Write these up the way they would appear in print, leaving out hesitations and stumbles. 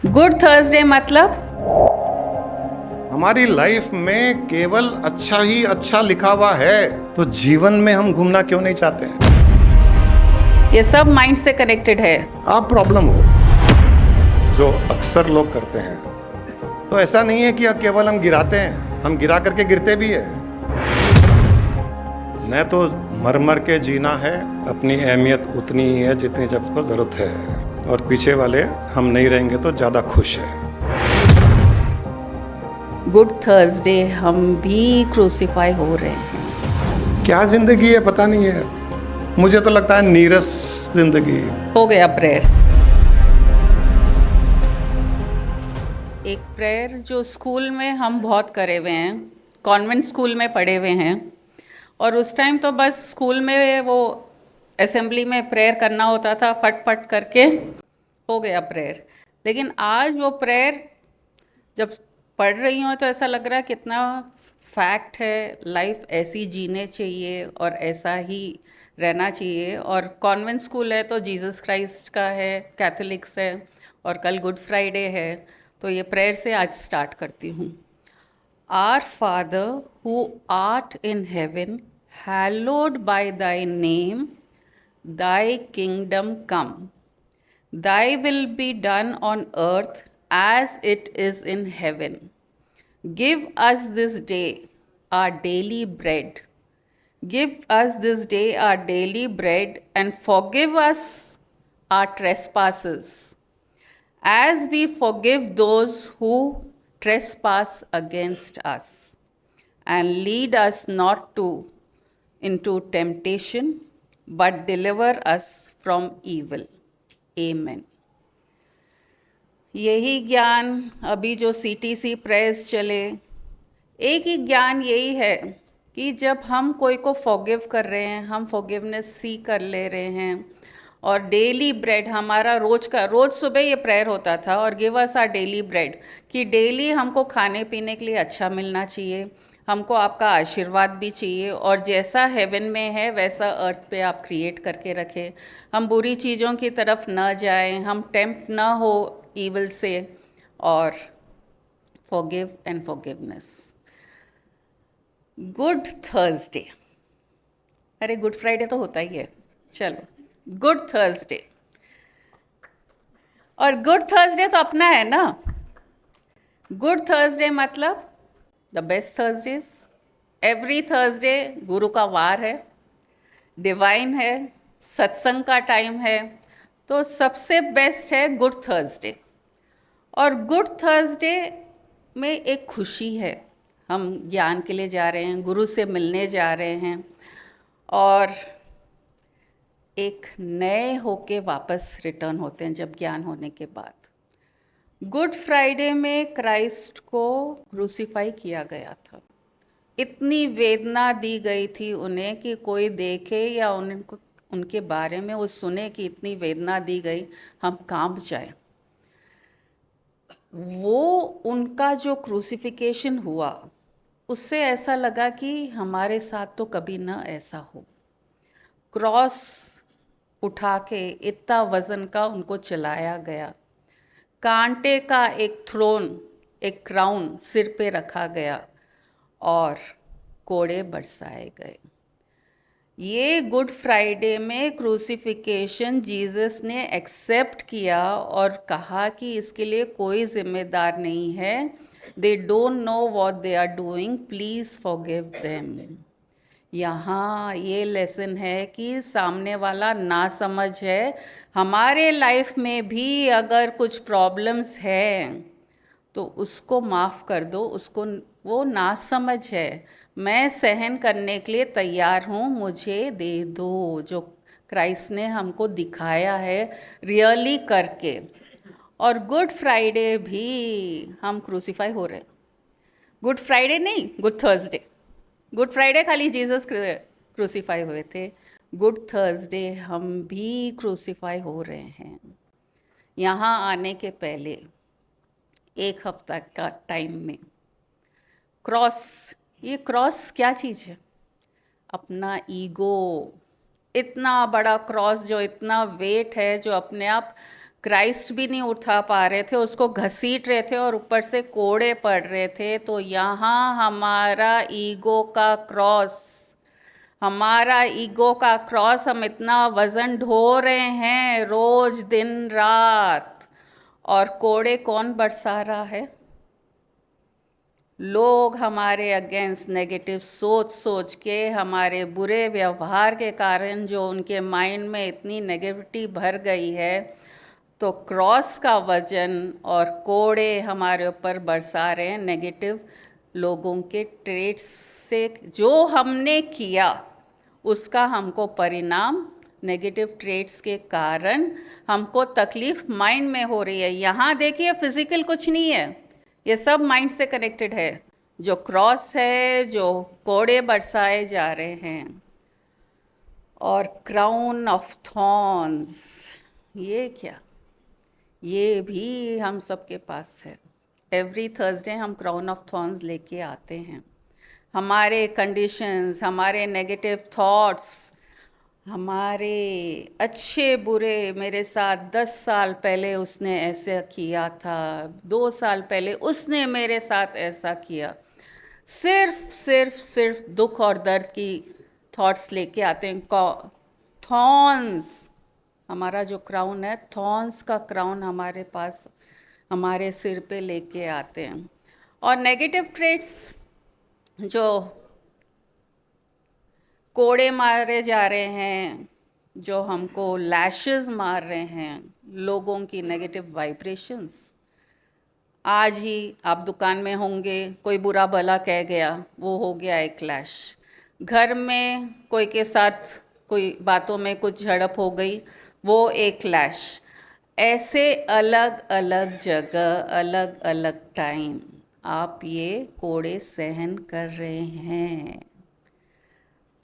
Good Thursday मतलब हमारी life में केवल अच्छा ही अच्छा लिखा हुआ है, तो जीवन में हम घूमना क्यों नहीं चाहते हैं? ये सब माइंड से कनेक्टेड है। आप प्रॉब्लम हो जो अक्सर लोग करते हैं, तो ऐसा नहीं है कि केवल हम गिराते हैं, हम गिरा करके गिरते भी है। मैं तो मर मर के जीना है, अपनी अहमियत उतनी ही है जितनी जब को जरूरत है, और पीछे वाले हम नहीं रहेंगे तो ज़्यादा खुश है। गुड थर्सडे हम भी क्रूसीफाई हो रहे हैं। क्या जिंदगी है पता नहीं है, मुझे तो लगता है नीरस जिंदगी। हो गया प्रेयर। एक प्रेयर जो स्कूल में हम बहुत करे हुए हैं, कॉन्वेंट स्कूल में पढ़े हुए हैं, और उस टाइम तो बस स्कूल में वो असेंबली में प्रेयर करना होता था, फट फट करके हो गया प्रेयर। लेकिन आज वो प्रेयर जब पढ़ रही हूँ तो ऐसा लग रहा है कितना फैक्ट है, लाइफ ऐसी जीने चाहिए और ऐसा ही रहना चाहिए। और कॉन्वेंट स्कूल है तो जीसस क्राइस्ट का है, कैथोलिक्स है, और कल गुड फ्राइडे है, तो ये प्रेयर से आज स्टार्ट करती हूँ। Our father who art in heaven, hallowed by thy name, thy kingdom come. Thy will be done on earth as it is in heaven. Give us this day our daily bread. Give us this day our daily bread, and forgive us our trespasses, as we forgive those who trespass against us. And lead us not into temptation, but deliver us from evil. Amen. यही ज्ञान अभी जो CTC press चले, एक ही ज्ञान यही है कि जब हम कोई को फॉरगिव कर रहे हैं, हम फॉरगिवनेस सी कर ले रहे हैं, और डेली ब्रेड हमारा रोज सुबह ये प्रेयर होता था, और give us our daily bread, कि डेली हमको खाने पीने के लिए अच्छा मिलना चाहिए, हमको आपका आशीर्वाद भी चाहिए, और जैसा हेवन में है वैसा अर्थ पे आप क्रिएट करके रखें। हम बुरी चीज़ों की तरफ न जाएं, हम टेम्प्ट न हो ईविल से, और forgive and forgiveness. Good Thursday, अरे गुड फ्राइडे तो होता ही है, चलो गुड थर्सडे। और गुड थर्सडे तो अपना है ना। गुड थर्सडे मतलब the best Thursdays. Every Thursday गुरु का वार है, डिवाइन है, सत्संग का टाइम है, तो सबसे बेस्ट है गुड थर्सडे। और गुड थर्सडे में एक खुशी है, हम ज्ञान के लिए जा रहे हैं, गुरु से मिलने जा रहे हैं, और एक नए होके वापस रिटर्न होते हैं जब ज्ञान होने के बाद। गुड फ्राइडे में क्राइस्ट को क्रूसीफाई किया गया था। इतनी वेदना दी गई थी उन्हें कि कोई देखे या उनको उनके बारे में वो सुने कि इतनी वेदना दी गई, हम कांप जाए। वो उनका जो क्रूसिफिकेशन हुआ, उससे ऐसा लगा कि हमारे साथ तो कभी ना ऐसा हो। क्रॉस उठा के इतना वजन का उनको चलाया गया, कांटे का एक थ्रोन, एक क्राउन सिर पे रखा गया, और कोड़े बरसाए गए। ये गुड फ्राइडे में क्रूसिफिकेशन जीसस ने एक्सेप्ट किया और कहा कि इसके लिए कोई जिम्मेदार नहीं है, they don't know what they are doing, please forgive them. यहाँ ये लेसन है कि सामने वाला ना समझ है। हमारे लाइफ में भी अगर कुछ प्रॉब्लम्स हैं तो उसको माफ़ कर दो, उसको, वो ना समझ है, मैं सहन करने के लिए तैयार हूँ, मुझे दे दो, जो क्राइस्ट ने हमको दिखाया है रियली करके। और गुड फ्राइडे भी हम क्रूसीफाई हो रहे हैं। गुड फ्राइडे नहीं, गुड थर्सडे। गुड फ्राइडे खाली जीसस क्रूसीफाई हुए थे, गुड थर्सडे हम भी क्रूसीफाई हो रहे हैं। यहाँ आने के पहले एक हफ्ता का टाइम में क्रॉस, ये क्रॉस क्या चीज़ है? अपना ईगो, इतना बड़ा क्रॉस जो इतना वेट है, जो अपने आप क्राइस्ट भी नहीं उठा पा रहे थे, उसको घसीट रहे थे और ऊपर से कोड़े पड़ रहे थे। तो यहाँ हमारा ईगो का क्रॉस हम इतना वज़न ढो रहे हैं रोज दिन रात, और कोड़े कौन बरसा रहा है? लोग हमारे अगेंस्ट नेगेटिव सोच सोच के, हमारे बुरे व्यवहार के कारण जो उनके माइंड में इतनी नेगेटिविटी भर गई है, तो क्रॉस का वजन और कोड़े हमारे ऊपर बरसा रहे हैं नेगेटिव लोगों के ट्रेट्स से। जो हमने किया उसका हमको परिणाम नेगेटिव ट्रेट्स के कारण हमको तकलीफ माइंड में हो रही है। यहाँ देखिए फिजिकल कुछ नहीं है, ये सब माइंड से कनेक्टेड है। जो क्रॉस है, जो कोड़े बरसाए जा रहे हैं, और क्राउन ऑफ थॉर्न्स, ये क्या? ये भी हम सबके पास है। एवरी थर्सडे हम क्राउन ऑफ थॉर्न्स लेके आते हैं। हमारे कंडीशंस, हमारे नेगेटिव थॉट्स, हमारे अच्छे बुरे, मेरे साथ 10 साल पहले उसने ऐसे किया था, 2 साल पहले उसने मेरे साथ ऐसा किया, सिर्फ दुख और दर्द की थॉट्स लेके आते हैं। थॉर्न्स, हमारा जो क्राउन है, थॉर्न्स का क्राउन हमारे पास, हमारे सिर पे लेके आते हैं। और नेगेटिव ट्रेट्स जो कोड़े मारे जा रहे हैं, जो हमको लैशेस मार रहे हैं, लोगों की नेगेटिव वाइब्रेशंस। आज ही आप दुकान में होंगे, कोई बुरा भला कह गया, वो हो गया एक क्लैश। घर में कोई के साथ कोई बातों में कुछ झड़प हो गई, वो एक क्लैश। ऐसे अलग अलग जगह, अलग अलग टाइम आप ये कोड़े सहन कर रहे हैं।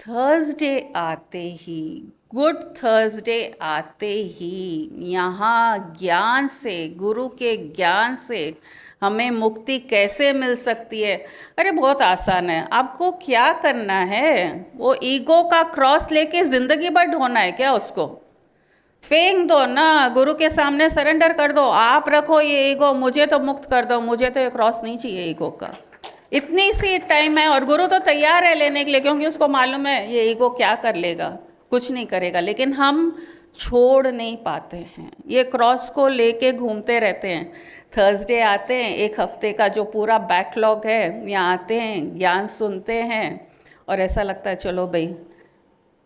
थर्सडे आते ही, गुड थर्सडे आते ही, यहाँ ज्ञान से, गुरु के ज्ञान से हमें मुक्ति कैसे मिल सकती है? अरे बहुत आसान है। आपको क्या करना है? वो ईगो का क्रॉस लेके ज़िंदगी भर ढोना है क्या? उसको फेंक दो ना, गुरु के सामने सरेंडर कर दो। आप रखो ये ईगो, मुझे तो मुक्त कर दो, मुझे तो ये क्रॉस नहीं चाहिए ईगो का। इतनी सी टाइम है, और गुरु तो तैयार है लेने के लिए, क्योंकि उसको मालूम है ये ईगो क्या कर लेगा, कुछ नहीं करेगा। लेकिन हम छोड़ नहीं पाते हैं, ये क्रॉस को लेके घूमते रहते हैं। थर्सडे आते हैं, एक हफ्ते का जो पूरा बैकलॉग है, यहाँ आते हैं, ज्ञान सुनते हैं, और ऐसा लगता है चलो भाई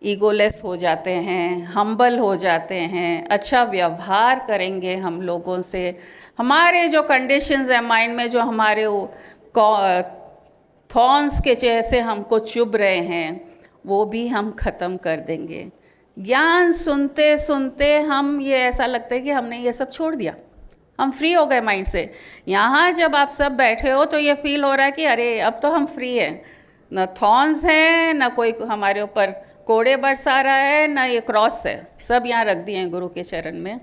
ईगोलेस हो जाते हैं, हम्बल हो जाते हैं, अच्छा व्यवहार करेंगे हम लोगों से। हमारे जो कंडीशंस हैं माइंड में, जो हमारे थॉर्न्स के जैसे हमको चुभ रहे हैं, वो भी हम ख़त्म कर देंगे। ज्ञान सुनते सुनते हम, ये ऐसा लगता है कि हमने ये सब छोड़ दिया, हम फ्री हो गए माइंड से। यहाँ जब आप सब बैठे हो तो ये फील हो रहा है कि अरे अब तो हम फ्री हैं, न थॉर्न्स हैं, न कोई हमारे ऊपर कोड़े बरसा रहा है, न ये क्रॉस है, सब यहाँ रख दिए हैं गुरु के चरण में।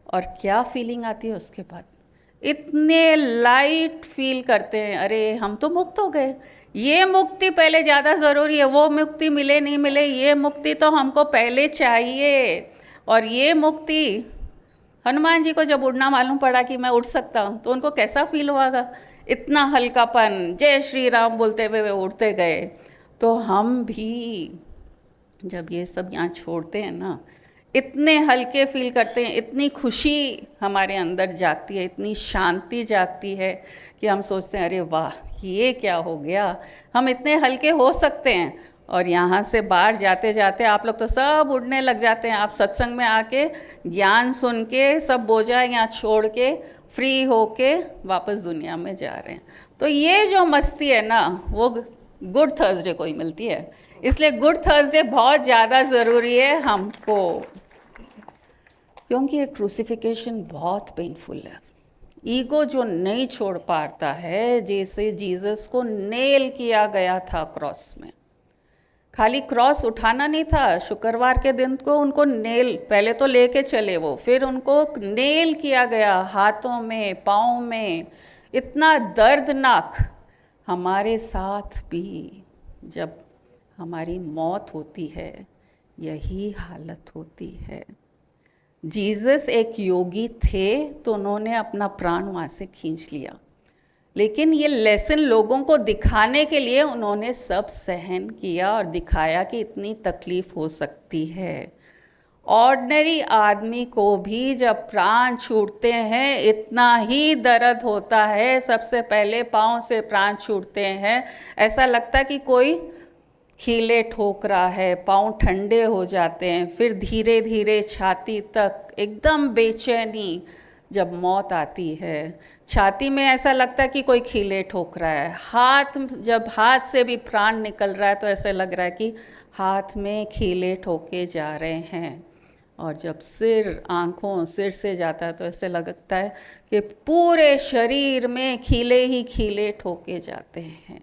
और क्या फीलिंग आती है उसके बाद? इतने लाइट फील करते हैं, अरे हम तो मुक्त हो गए। ये मुक्ति पहले ज़्यादा ज़रूरी है, वो मुक्ति मिले नहीं मिले, ये मुक्ति तो हमको पहले चाहिए। और ये मुक्ति, हनुमान जी को जब उड़ना मालूम पड़ा कि मैं उड़ सकता हूँ, तो उनको कैसा फील हुआगा? इतना हल्कापन, जय श्री राम बोलते हुए वे उड़ते गए। तो हम भी जब ये सब यहाँ छोड़ते हैं ना, इतने हल्के फील करते हैं, इतनी खुशी हमारे अंदर जागती है, इतनी शांति जागती है कि हम सोचते हैं अरे वाह, ये क्या हो गया, हम इतने हल्के हो सकते हैं। और यहाँ से बाहर जाते जाते आप लोग तो सब उड़ने लग जाते हैं। आप सत्संग में आके ज्ञान सुन के सब बोझा यहाँ छोड़ के फ्री होके वापस दुनिया में जा रहे हैं। तो ये जो मस्ती है ना, वो गुड थर्सडे को ही मिलती है। इसलिए गुड थर्सडे बहुत ज़्यादा ज़रूरी है हमको, क्योंकि ये क्रूसिफिकेशन बहुत पेनफुल है। ईगो जो नहीं छोड़ पाता है, जैसे जीसस को नेल किया गया था क्रॉस में। खाली क्रॉस उठाना नहीं था, शुक्रवार के दिन को उनको नेल, पहले तो लेके चले वो, फिर उनको नेल किया गया हाथों में, पाँव में। इतना दर्दनाक। हमारे साथ भी जब हमारी मौत होती है, यही हालत होती है। जीसस एक योगी थे तो उन्होंने अपना प्राण वहाँ से खींच लिया, लेकिन ये लेसन लोगों को दिखाने के लिए उन्होंने सब सहन किया और दिखाया कि इतनी तकलीफ हो सकती है। ऑर्डिनरी आदमी को भी जब प्राण छूटते हैं इतना ही दर्द होता है। सबसे पहले पाँव से प्राण छूटते हैं, ऐसा लगता है कि कोई कीले ठोक रहा है, पाँव ठंडे हो जाते हैं। फिर धीरे धीरे छाती तक एकदम बेचैनी, जब मौत आती है छाती में ऐसा लगता है कि कोई कीले ठोक रहा है। जब हाथ से भी प्राण निकल रहा है तो ऐसा लग रहा है कि हाथ में कीले ठोके जा रहे हैं। और जब सिर से जाता है तो ऐसे लगता है कि पूरे शरीर में कीले ही कीले ठोके जाते हैं।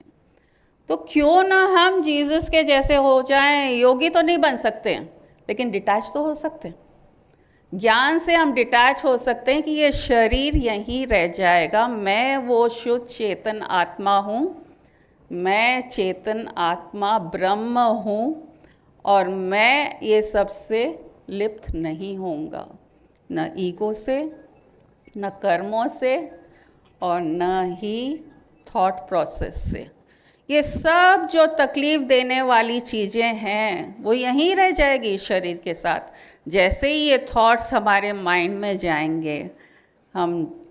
तो क्यों ना हम जीसस के जैसे हो जाएं। योगी तो नहीं बन सकते हैं, लेकिन डिटैच तो हो सकते हैं। ज्ञान से हम डिटैच हो सकते हैं कि ये शरीर यहीं रह जाएगा। मैं वो शुद्ध चेतन आत्मा हूँ, मैं चेतन आत्मा ब्रह्म हूँ, और मैं ये सबसे लिप्त नहीं होऊंगा, न ईगो से, न कर्मों से, और न ही थॉट प्रोसेस से। ये सब जो तकलीफ़ देने वाली चीज़ें हैं वो यहीं रह जाएगी शरीर के साथ। जैसे ही ये थॉट्स हमारे माइंड में जाएंगे, हम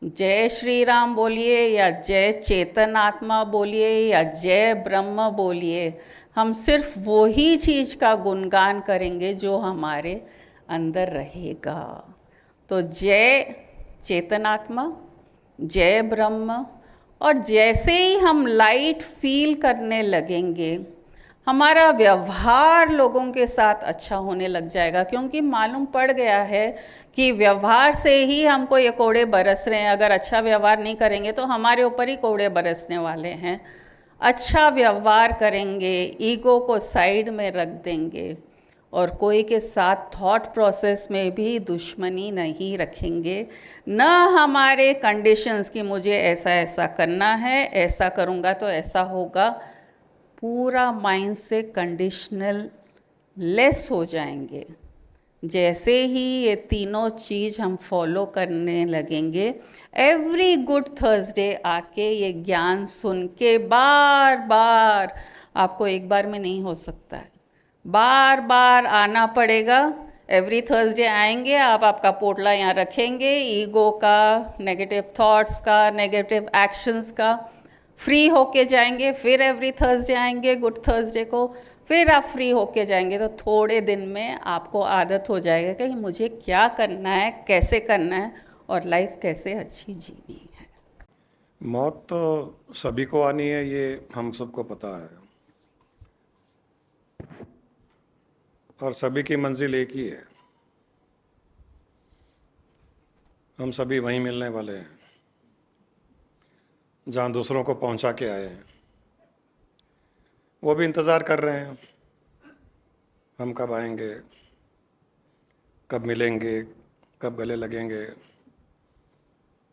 जय श्री राम बोलिए या जय चेतन आत्मा बोलिए या जय ब्रह्म बोलिए, हम सिर्फ वही चीज़ का गुणगान करेंगे जो हमारे अंदर रहेगा। तो जय चेतन आत्मा, जय ब्रह्म। और जैसे ही हम लाइट फील करने लगेंगे, हमारा व्यवहार लोगों के साथ अच्छा होने लग जाएगा, क्योंकि मालूम पड़ गया है कि व्यवहार से ही हमको ये कोड़े बरस रहे हैं। अगर अच्छा व्यवहार नहीं करेंगे तो हमारे ऊपर ही कोड़े बरसने वाले हैं। अच्छा व्यवहार करेंगे, ईगो को साइड में रख देंगे, और कोई के साथ थॉट प्रोसेस में भी दुश्मनी नहीं रखेंगे। न हमारे कंडीशंस कि मुझे ऐसा ऐसा करना है, ऐसा करूँगा तो ऐसा होगा। पूरा माइंड से कंडीशनल लेस हो जाएंगे। जैसे ही ये तीनों चीज़ हम फॉलो करने लगेंगे, एवरी गुड थर्सडे आके ये ज्ञान सुन के बार बार, आपको एक बार में नहीं हो सकता है, बार बार आना पड़ेगा। एवरी थर्सडे आएंगे आप, आपका पोटला यहाँ रखेंगे, ईगो का, नेगेटिव थॉट्स का, नेगेटिव एक्शंस का, फ्री होके जाएंगे। फिर एवरी थर्सडे आएंगे गुड थर्सडे को, फिर आप फ्री होके जाएंगे। तो थोड़े दिन में आपको आदत हो जाएगा कि मुझे क्या करना है, कैसे करना है, और लाइफ कैसे अच्छी जीनी है। मौत तो सभी को आनी है, ये हम सबको पता है, और सभी की मंजिल एक ही है। हम सभी वहीं मिलने वाले हैं जहाँ दूसरों को पहुँचा के आए हैं। वो भी इंतज़ार कर रहे हैं हम कब आएंगे, कब मिलेंगे, कब गले लगेंगे।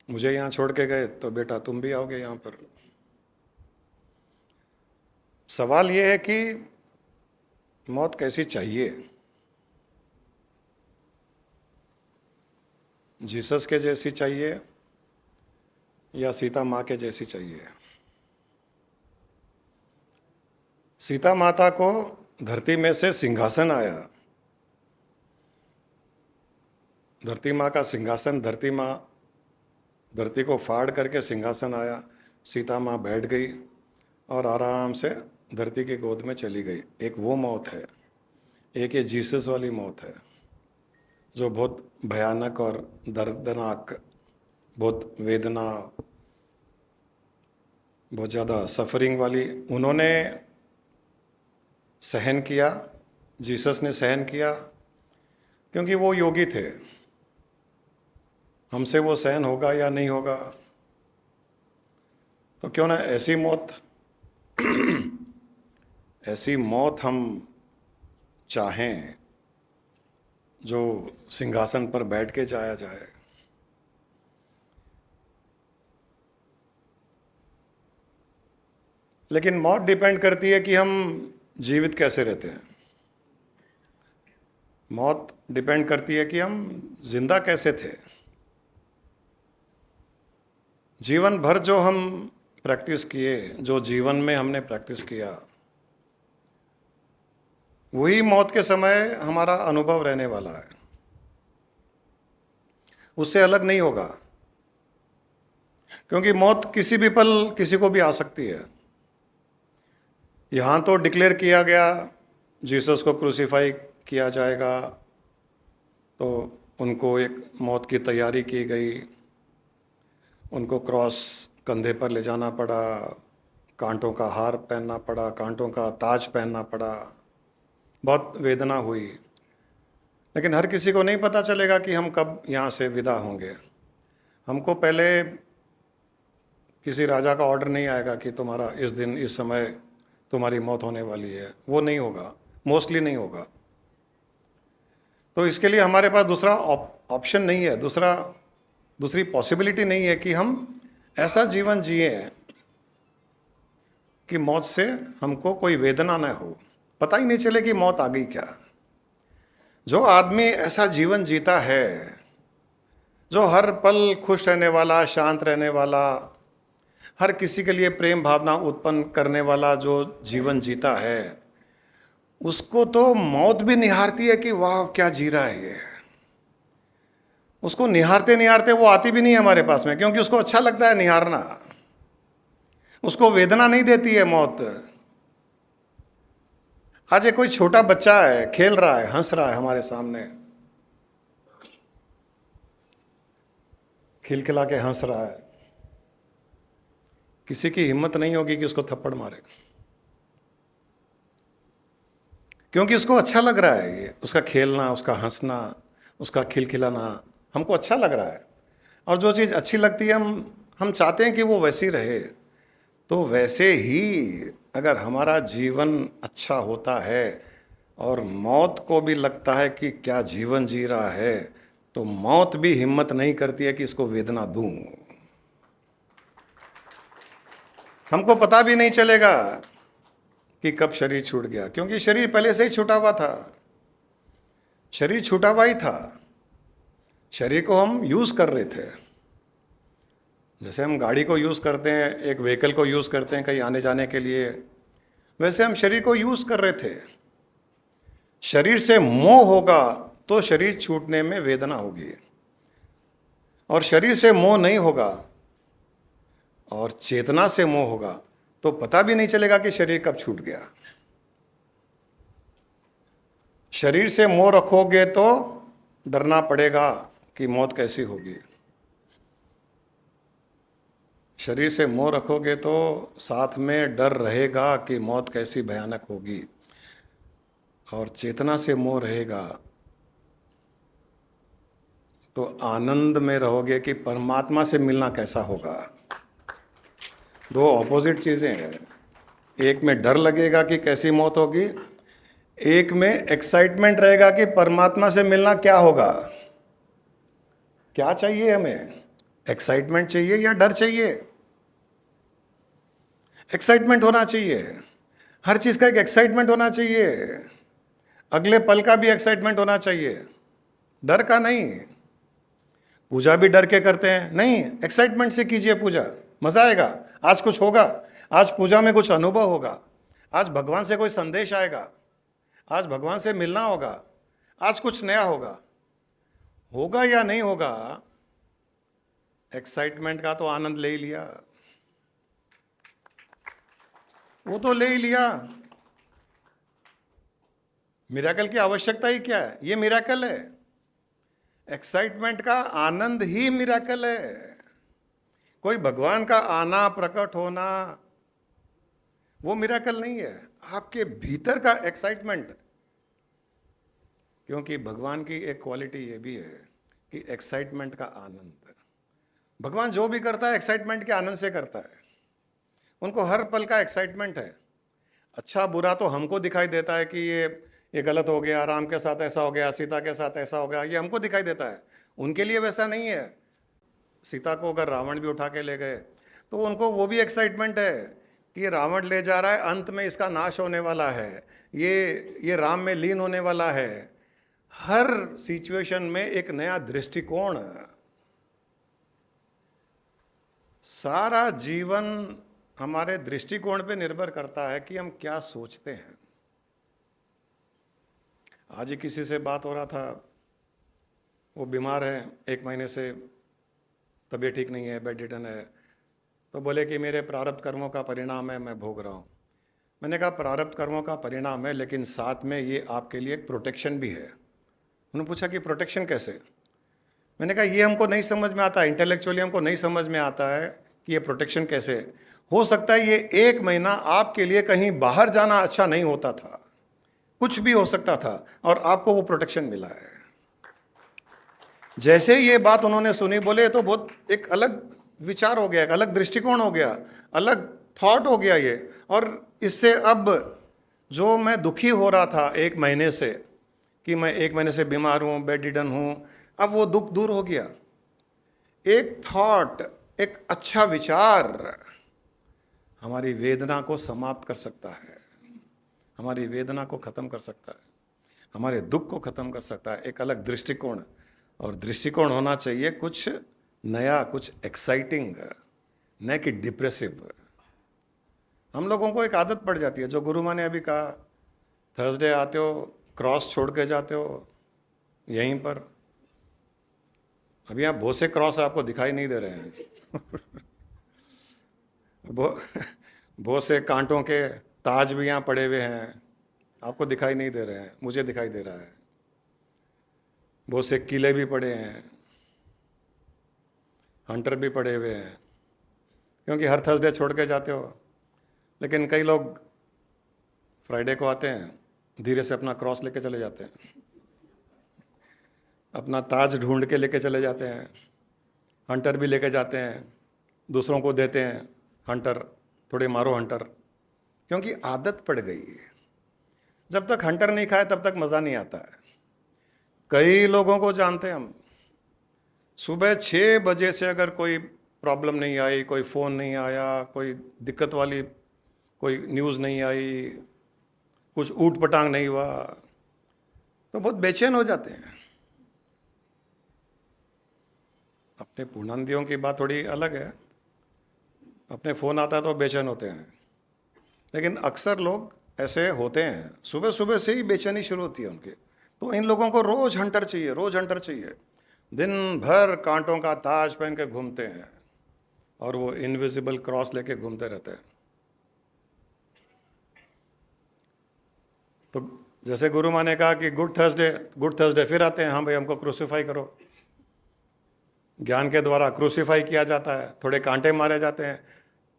मुझे यहाँ छोड़ के गए तो बेटा तुम भी आओगे यहाँ पर। सवाल ये है कि मौत कैसी चाहिए? जीसस के जैसी चाहिए या सीता माँ के जैसी चाहिए? सीता माता को धरती में से सिंहासन आया, धरती माँ का सिंहासन, धरती को फाड़ करके सिंहासन आया, सीता माँ बैठ गई और आराम से धरती की गोद में चली गई। एक वो मौत है, एक ये जीसस वाली मौत है जो बहुत भयानक और दर्दनाक, बहुत वेदना, बहुत ज़्यादा सफरिंग वाली। उन्होंने सहन किया, जीसस ने सहन किया, क्योंकि वो योगी थे। हमसे वो सहन होगा या नहीं होगा? तो क्यों ना ऐसी मौत हम चाहें जो सिंहासन पर बैठ के जाया जाए। लेकिन मौत डिपेंड करती है कि हम जीवित कैसे रहते हैं। मौत डिपेंड करती है कि हम जिंदा कैसे थे। जीवन भर जो हम प्रैक्टिस किए, जो जीवन में हमने प्रैक्टिस किया, वही मौत के समय हमारा अनुभव रहने वाला है, उससे अलग नहीं होगा। क्योंकि मौत किसी भी पल किसी को भी आ सकती है। यहाँ तो डिक्लेयर किया गया जीसस को क्रूसीफाई किया जाएगा, तो उनको एक मौत की तैयारी की गई, उनको क्रॉस कंधे पर ले जाना पड़ा, कांटों का हार पहनना पड़ा, कांटों का ताज पहनना पड़ा, बहुत वेदना हुई। लेकिन हर किसी को नहीं पता चलेगा कि हम कब यहाँ से विदा होंगे। हमको पहले किसी राजा का ऑर्डर नहीं आएगा कि तुम्हारा इस दिन इस समय तुम्हारी मौत होने वाली है, वो नहीं होगा, मोस्टली नहीं होगा। तो इसके लिए हमारे पास दूसरा ऑप्शन नहीं है, दूसरी पॉसिबिलिटी नहीं है कि हम ऐसा जीवन जिए कि मौत से हमको कोई वेदना न हो, पता ही नहीं चले कि मौत आ गई क्या। जो आदमी ऐसा जीवन जीता है, जो हर पल खुश रहने वाला, शांत रहने वाला, हर किसी के लिए प्रेम भावना उत्पन्न करने वाला जो जीवन जीता है, उसको तो मौत भी निहारती है कि वाह क्या जी रहा है ये। उसको निहारते निहारते वो आती भी नहीं है हमारे पास में, क्योंकि उसको अच्छा लगता है निहारना, उसको वेदना नहीं देती है मौत। आज एक कोई छोटा बच्चा है, खेल रहा है, हंस रहा है हमारे सामने, खिलखिला के हंस रहा है, किसी की हिम्मत नहीं होगी कि उसको थप्पड़ मारे, क्योंकि उसको अच्छा लग रहा है ये, उसका खेलना, उसका हंसना, उसका खिलखिलाना हमको अच्छा लग रहा है। और जो चीज़ अच्छी लगती है हम चाहते हैं कि वो वैसी रहे। तो वैसे ही अगर हमारा जीवन अच्छा होता है और मौत को भी लगता है कि क्या जीवन जी रहा है, तो मौत भी हिम्मत नहीं करती है कि इसको वेदना दूं। हमको पता भी नहीं चलेगा कि कब शरीर छूट गया, क्योंकि शरीर पहले से ही छूटा हुआ था, शरीर छूटा हुआ ही था। शरीर को हम यूज़ कर रहे थे, जैसे हम गाड़ी को यूज़ करते हैं, एक व्हीकल को यूज़ करते हैं कहीं आने जाने के लिए, वैसे हम शरीर को यूज़ कर रहे थे। शरीर से मोह होगा तो शरीर छूटने में वेदना होगी, और शरीर से मोह नहीं होगा और चेतना से मोह होगा तो पता भी नहीं चलेगा कि शरीर कब छूट गया। शरीर से मोह रखोगे तो डरना पड़ेगा कि मौत कैसी होगी, शरीर से मोह रखोगे तो साथ में डर रहेगा कि मौत कैसी भयानक होगी, और चेतना से मोह रहेगा तो आनंद में रहोगे कि परमात्मा से मिलना कैसा होगा। दो ऑपोजिट चीज़ें हैं, एक में डर लगेगा कि कैसी मौत होगी, एक में एक्साइटमेंट रहेगा कि परमात्मा से मिलना क्या होगा। क्या चाहिए हमें, एक्साइटमेंट चाहिए या डर चाहिए? एक्साइटमेंट होना चाहिए, हर चीज़ का एक एक्साइटमेंट होना चाहिए, अगले पल का भी एक्साइटमेंट होना चाहिए, डर का नहीं। पूजा भी डर के करते हैं, नहीं, एक्साइटमेंट से कीजिए पूजा, मजा आएगा, आज कुछ होगा, आज पूजा में कुछ अनुभव होगा, आज भगवान से कोई संदेश आएगा, आज भगवान से मिलना होगा, आज कुछ नया होगा। होगा या नहीं होगा, एक्साइटमेंट का तो आनंद ले ही लिया, वो तो ले ही लिया। मिरेकल की आवश्यकता ही क्या है, ये मिरेकल है। एक्साइटमेंट का आनंद ही मिरेकल है। कोई भगवान का आना, प्रकट होना, वो मिरेकल नहीं है, आपके भीतर का एक्साइटमेंट। क्योंकि भगवान की एक क्वालिटी ये भी है कि एक्साइटमेंट का आनंद। भगवान जो भी करता है एक्साइटमेंट के आनंद से करता है, उनको हर पल का एक्साइटमेंट है। अच्छा बुरा तो हमको दिखाई देता है कि ये गलत हो गया, राम के साथ ऐसा हो गया, सीता के साथ ऐसा हो गया, ये हमको दिखाई देता है। उनके लिए वैसा नहीं है। सीता को अगर रावण भी उठा के ले गए तो उनको वो भी एक्साइटमेंट है कि ये रावण ले जा रहा है, अंत में इसका नाश होने वाला है, ये राम में लीन होने वाला है। हर सिचुएशन में एक नया दृष्टिकोण। सारा जीवन हमारे दृष्टिकोण पे निर्भर करता है कि हम क्या सोचते हैं। आज ही किसी से बात हो रहा था, वो बीमार है, 1 महीने से तबीयत ठीक नहीं है, बेड रिडन है। तो बोले कि मेरे प्रारब्ध कर्मों का परिणाम है, मैं भोग रहा हूँ। मैंने कहा प्रारब्ध कर्मों का परिणाम है, लेकिन साथ में ये आपके लिए एक प्रोटेक्शन भी है। उन्होंने पूछा कि प्रोटेक्शन कैसे? मैंने कहा ये हमको नहीं समझ में आता, इंटेलेक्चुअली हमको नहीं समझ में आता है कि ये प्रोटेक्शन कैसे हो सकता है। ये 1 महीना आपके लिए कहीं बाहर जाना अच्छा नहीं होता था, कुछ भी हो सकता था, और आपको वो प्रोटेक्शन मिला है। जैसे ये बात उन्होंने सुनी, बोले तो बहुत एक अलग विचार हो गया, एक अलग दृष्टिकोण हो गया, अलग थॉट हो गया ये। और इससे अब जो मैं दुखी हो रहा था 1 महीने से कि मैं 1 महीने से बीमार हूँ, बेड रिडन हूँ, अब वो दुख दूर हो गया। एक थॉट, एक अच्छा विचार हमारी वेदना को समाप्त कर सकता है, हमारी वेदना को खत्म कर सकता है, हमारे दुख को खत्म कर सकता है। एक अलग दृष्टिकोण, और दृष्टिकोण होना चाहिए कुछ नया, कुछ एक्साइटिंग, न कि डिप्रेसिव। हम लोगों को एक आदत पड़ जाती है, जो गुरु माँ ने अभी कहा, थर्सडे आते हो, क्रॉस छोड़ के जाते हो यहीं पर। अभी यहाँ बहुत से क्रॉस आपको दिखाई नहीं दे रहे हैं। बहुत से कांटों के ताज भी यहाँ पड़े हुए हैं, आपको दिखाई नहीं दे रहे हैं, मुझे दिखाई दे रहा है। बहुत से किले भी पड़े हैं, हंटर भी पड़े हुए हैं, क्योंकि हर थर्सडे छोड़ के जाते हो। लेकिन कई लोग फ्राइडे को आते हैं, धीरे से अपना क्रॉस लेके चले जाते हैं, अपना ताज ढूंढ के लेके चले जाते हैं, हंटर भी लेके जाते हैं, दूसरों को देते हैं हंटर, थोड़े मारो हंटर, क्योंकि आदत पड़ गई है। जब तक हंटर नहीं खाए तब तक मज़ा नहीं आता है। कई लोगों को जानते हैं हम, सुबह 6 बजे से अगर कोई प्रॉब्लम नहीं आई, कोई फ़ोन नहीं आया, कोई दिक्कत वाली कोई न्यूज़ नहीं आई, कुछ ऊट पटांग नहीं हुआ, तो बहुत बेचैन हो जाते हैं। अपने पूर्णांतियों की बात थोड़ी अलग है, अपने फ़ोन आता है तो बेचैन होते हैं, लेकिन अक्सर लोग ऐसे होते हैं, सुबह सुबह से ही बेचैनी शुरू होती है उनकी। तो इन लोगों को रोज़ हंटर चाहिए, रोज़ हंटर चाहिए। दिन भर कांटों का ताज पहन के घूमते हैं, और वो इनविजिबल क्रॉस लेके घूमते रहते हैं। तो जैसे गुरु माँ ने कहा कि गुड थर्सडे फिर आते हैं, हाँ भाई हमको क्रूसीफाई करो। ज्ञान के द्वारा क्रूसीफाई किया जाता है, थोड़े कांटे मारे जाते हैं,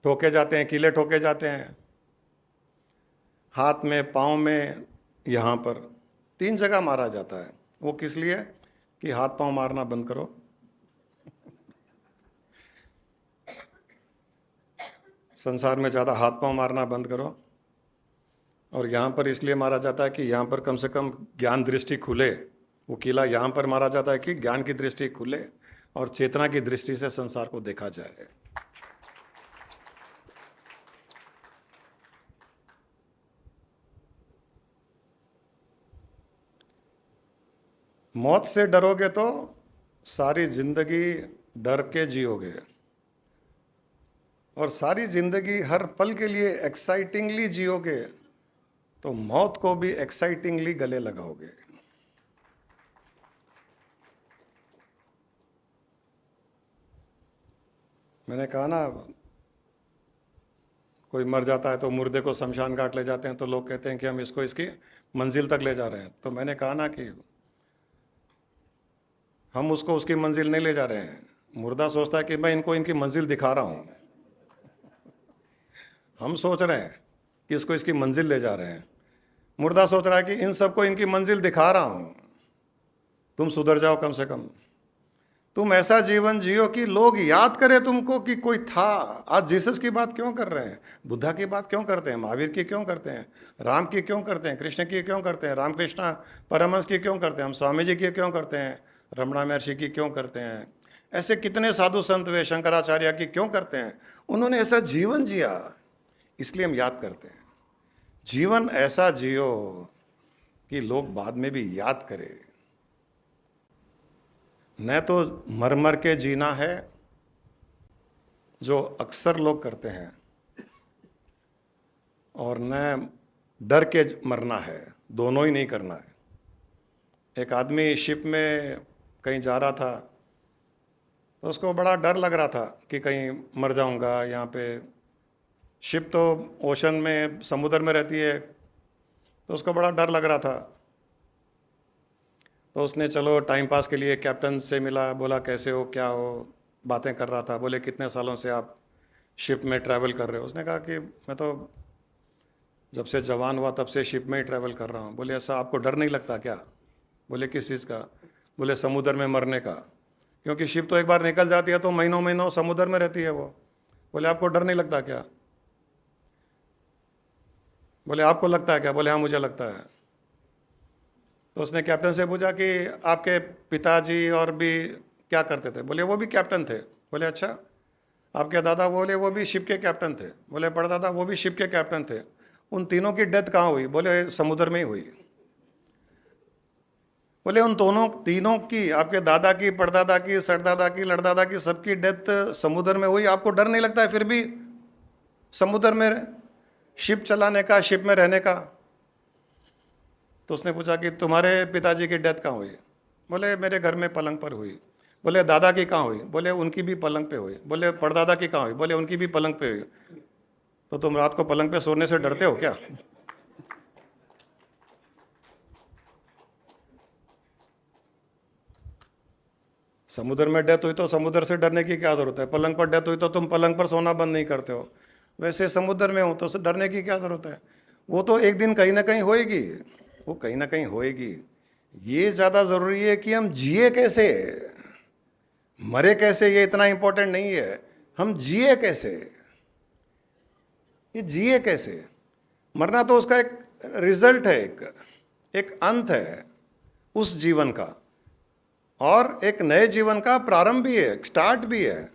ठोके जाते हैं, कीले ठोके जाते हैं, हाथ में, पाँव में, यहाँ पर 3 जगह मारा जाता है। वो किस लिए? कि हाथ पाँव मारना बंद करो, संसार में ज़्यादा हाथ पाँव मारना बंद करो। और यहाँ पर इसलिए मारा जाता है कि यहाँ पर कम से कम ज्ञान दृष्टि खुले। वो किला यहाँ पर मारा जाता है कि ज्ञान की दृष्टि खुले और चेतना की दृष्टि से संसार को देखा जाए। मौत से डरोगे तो सारी जिंदगी डर के जियोगे, और सारी जिंदगी हर पल के लिए एक्साइटिंगली जियोगे तो मौत को भी एक्साइटिंगली गले लगाओगे। मैंने कहा ना, कोई मर जाता है तो मुर्दे को शमशान घाट ले जाते हैं, तो लोग कहते हैं कि हम इसको इसकी मंजिल तक ले जा रहे हैं। तो मैंने कहा ना कि हम उसको उसकी मंजिल नहीं ले जा रहे हैं। मुर्दा सोचता है कि मैं इनको इनकी मंजिल दिखा रहा हूँ, हम सोच रहे हैं कि इसको इसकी मंजिल ले जा रहे हैं। मुर्दा सोच रहा है कि इन सबको इनकी मंजिल दिखा रहा हूँ, तुम सुधर जाओ, कम से कम तुम ऐसा जीवन जियो कि लोग याद करें तुमको कि कोई था। आज जीसस की बात क्यों कर रहे हैं, बुद्धा की बात क्यों करते हैं, महावीर की क्यों करते हैं, राम की क्यों करते हैं, कृष्ण की क्यों करते हैं, रामकृष्ण परमहंस की क्यों करते हैं, हम स्वामी जी की क्यों करते हैं, रमणा महर्षि की क्यों करते हैं, ऐसे कितने साधु संत वे शंकराचार्य की क्यों करते हैं। उन्होंने ऐसा जीवन जिया, इसलिए हम याद करते हैं। जीवन ऐसा जियो कि लोग बाद में भी याद करें। न तो मर मर के जीना है जो अक्सर लोग करते हैं, और न डर के मरना है, दोनों ही नहीं करना है। एक आदमी शिप में कहीं जा रहा था, तो उसको बड़ा डर लग रहा था कि कहीं मर जाऊंगा। यहाँ पे शिप तो ओशन में, समुद्र में रहती है, तो उसको बड़ा डर लग रहा था। तो उसने चलो टाइम पास के लिए कैप्टन से मिला, बोला कैसे हो, क्या हो, बातें कर रहा था। बोले कितने सालों से आप शिप में ट्रैवल कर रहे हो? उसने कहा कि मैं तो जब से जवान हुआ तब से शिप में ही ट्रैवल कर रहा हूँ। बोले ऐसा आपको डर नहीं लगता क्या? बोले किस चीज़ का? बोले समुद्र में मरने का, क्योंकि शिप तो एक बार निकल जाती है तो महीनों महीनों समुद्र में रहती है वो। बोले आपको डर नहीं लगता क्या? बोले आपको लगता है क्या? बोले हाँ मुझे लगता है। तो उसने कैप्टन से पूछा कि आपके पिताजी और भी क्या करते थे? बोले वो भी कैप्टन थे। बोले अच्छा, आपके दादा? बोले वो भी शिप के कैप्टन थे। बोले परदादा? वो भी शिप के कैप्टन थे। उन तीनों की डेथ कहाँ हुई? बोले समुद्र में ही हुई। बोले उन दोनों तीनों की, आपके दादा की, परदादा की, सरदादा की, लड़दादा की, सबकी डेथ समुद्र में हुई, आपको डर नहीं लगता है फिर भी समुद्र में शिप चलाने का, शिप में रहने का? तो उसने पूछा कि तुम्हारे पिताजी की डेथ कहाँ हुई? बोले मेरे घर में पलंग पर हुई। बोले दादा की कहाँ हुई? बोले उनकी भी पलंग पे हुई। बोले परदादा की कहाँ हुई? बोले उनकी भी पलंग पे हुई। तो तुम रात को पलंग पे सोने से डरते हो क्या? समुद्र में डेथ हुई तो समुद्र से डरने की क्या जरूरत है? पलंग पर डेथ हुई तो तुम पलंग पर सोना बंद नहीं करते हो। वैसे समुद्र में हो तो डरने की क्या जरूरत है? वो तो एक दिन कहीं ना कहीं होएगी, वो कहीं ना कहीं होएगी। ये ज़्यादा ज़रूरी है कि हम जिए कैसे, मरे कैसे, ये इतना इंपॉर्टेंट नहीं है। हम जिए कैसे, ये जिए कैसे। मरना तो उसका एक रिजल्ट है, एक अंत है उस जीवन का, और एक नए जीवन का प्रारंभ भी है, स्टार्ट भी है।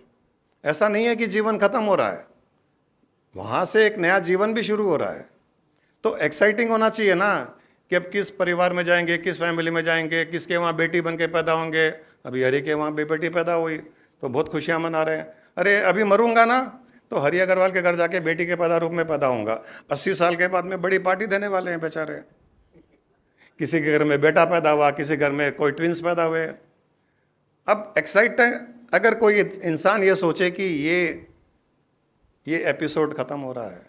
ऐसा नहीं है कि जीवन खत्म हो रहा है, वहां से एक नया जीवन भी शुरू हो रहा है। तो एक्साइटिंग होना चाहिए ना कि अब किस परिवार में जाएंगे, किस फैमिली में जाएंगे, किसके वहाँ बेटी बन के पैदा होंगे। अभी हरि के वहाँ बेटी पैदा हुई तो बहुत खुशियाँ मना रहे हैं। अरे अभी मरूंगा ना तो हरि अग्रवाल के घर जाके बेटी के पैदा रूप में पैदा होऊंगा। 80 साल के बाद में बड़ी पार्टी देने वाले हैं बेचारे। किसी के घर में बेटा पैदा हुआ, किसी घर में कोई ट्विंस पैदा हुए। अब एक्साइटेड अगर कोई इंसान ये सोचे कि ये एपिसोड खत्म हो रहा है,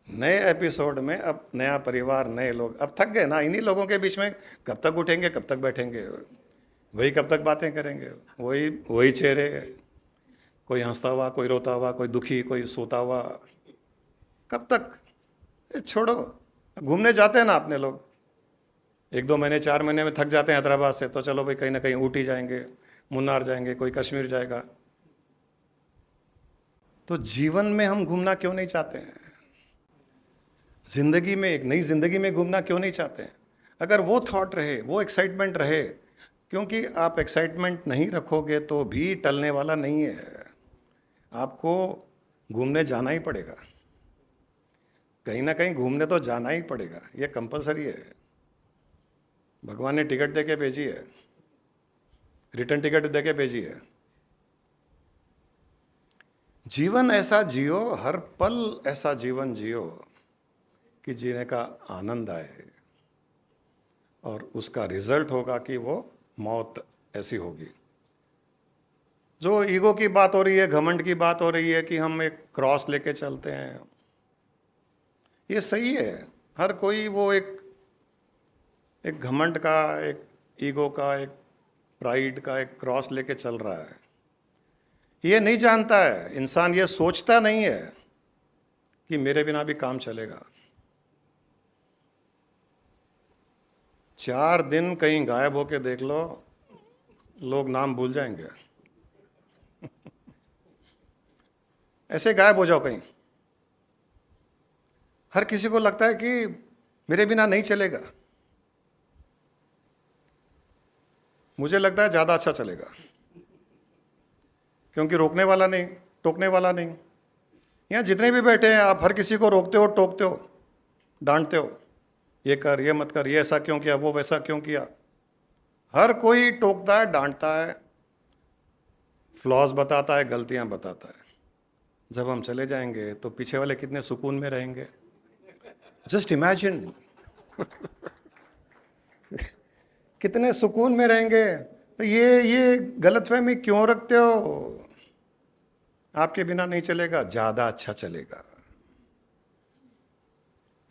नए एपिसोड में अब नया परिवार, नए लोग, अब थक गए ना इन्हीं लोगों के बीच में। कब तक उठेंगे, कब तक बैठेंगे, वही कब तक बातें करेंगे, वही वही चेहरे, कोई हंसता हुआ, कोई रोता हुआ, कोई दुखी, कोई सोता हुआ, कब तक? छोड़ो। घूमने जाते हैं ना अपने लोग, 1-2 महीने 4 महीने में थक जाते हैं हैदराबाद से, तो चलो भाई कहीं ना कहीं ऊटी जाएंगे, मुन्नार जाएंगे, कोई कश्मीर जाएगा। तो जीवन में हम घूमना क्यों नहीं चाहते हैं? जिंदगी में, एक नई जिंदगी में घूमना क्यों नहीं चाहते हैं? अगर वो थॉट रहे, वो एक्साइटमेंट रहे, क्योंकि आप एक्साइटमेंट नहीं रखोगे तो भी टलने वाला नहीं है। आपको घूमने जाना ही पड़ेगा, कहीं ना कहीं घूमने तो जाना ही पड़ेगा, ये कंपलसरी है। भगवान ने टिकट दे के भेजी है, रिटर्न टिकट दे के भेजी है। जीवन ऐसा जियो, हर पल ऐसा जीवन जियो कि जीने का आनंद आए, और उसका रिजल्ट होगा कि वो मौत ऐसी होगी। जो ईगो की बात हो रही है, घमंड की बात हो रही है कि हम एक क्रॉस लेके चलते हैं, ये सही है। हर कोई वो एक घमंड का, एक ईगो का, एक प्राइड का एक क्रॉस लेके चल रहा है। ये नहीं जानता है इंसान, ये सोचता नहीं है कि मेरे बिना भी काम चलेगा। 4 दिन कहीं गायब होके देख लो, लोग नाम भूल जाएंगे। ऐसे गायब हो जाओ कहीं, हर किसी को लगता है कि मेरे बिना नहीं चलेगा। मुझे लगता है ज़्यादा अच्छा चलेगा, क्योंकि रोकने वाला नहीं, टोकने वाला नहीं। यहाँ जितने भी बैठे हैं आप हर किसी को रोकते हो, टोकते हो, डांटते हो, ये कर, ये मत कर, ये ऐसा क्यों किया, वो वैसा क्यों किया। हर कोई टोकता है, डांटता है, फ्लॉज बताता है, गलतियां बताता है। जब हम चले जाएंगे तो पीछे वाले कितने सुकून में रहेंगे। जस्ट इमेजिन, कितने सुकून में रहेंगे। तो ये गलतफहमी क्यों रखते हो? आपके बिना नहीं चलेगा, ज्यादा अच्छा चलेगा।